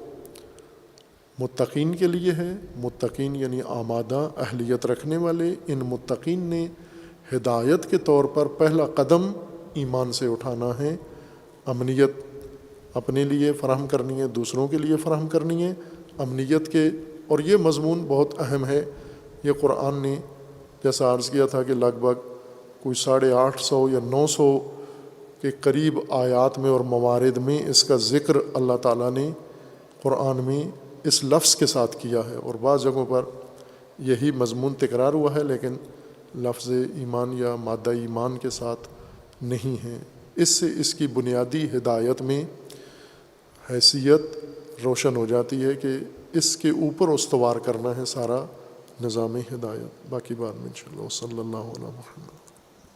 S1: متقین کے لیے ہے. متقین یعنی آمادہ اہلیت رکھنے والے. ان متقین نے ہدایت کے طور پر پہلا قدم ایمان سے اٹھانا ہے. امنیت اپنے لیے فراہم کرنی ہے، دوسروں کے لیے فراہم کرنی ہے امنیت کے. اور یہ مضمون بہت اہم ہے. یہ قرآن نے جیسا عرض کیا تھا کہ لگ بھگ کوئی 850 یا 900 کے قریب آیات میں اور موارد میں اس کا ذکر اللہ تعالیٰ نے قرآن میں اس لفظ کے ساتھ کیا ہے، اور بعض جگہوں پر یہی مضمون تکرار ہوا ہے لیکن لفظ ایمان یا مادہ ایمان کے ساتھ نہیں ہے۔ اس سے اس کی بنیادی ہدایت میں حیثیت روشن ہو جاتی ہے کہ اس کے اوپر استوار کرنا ہے سارا نظام ہدایت۔ باقی بعد میں انشاءاللہ۔ صلی اللہ علیہ محمد۔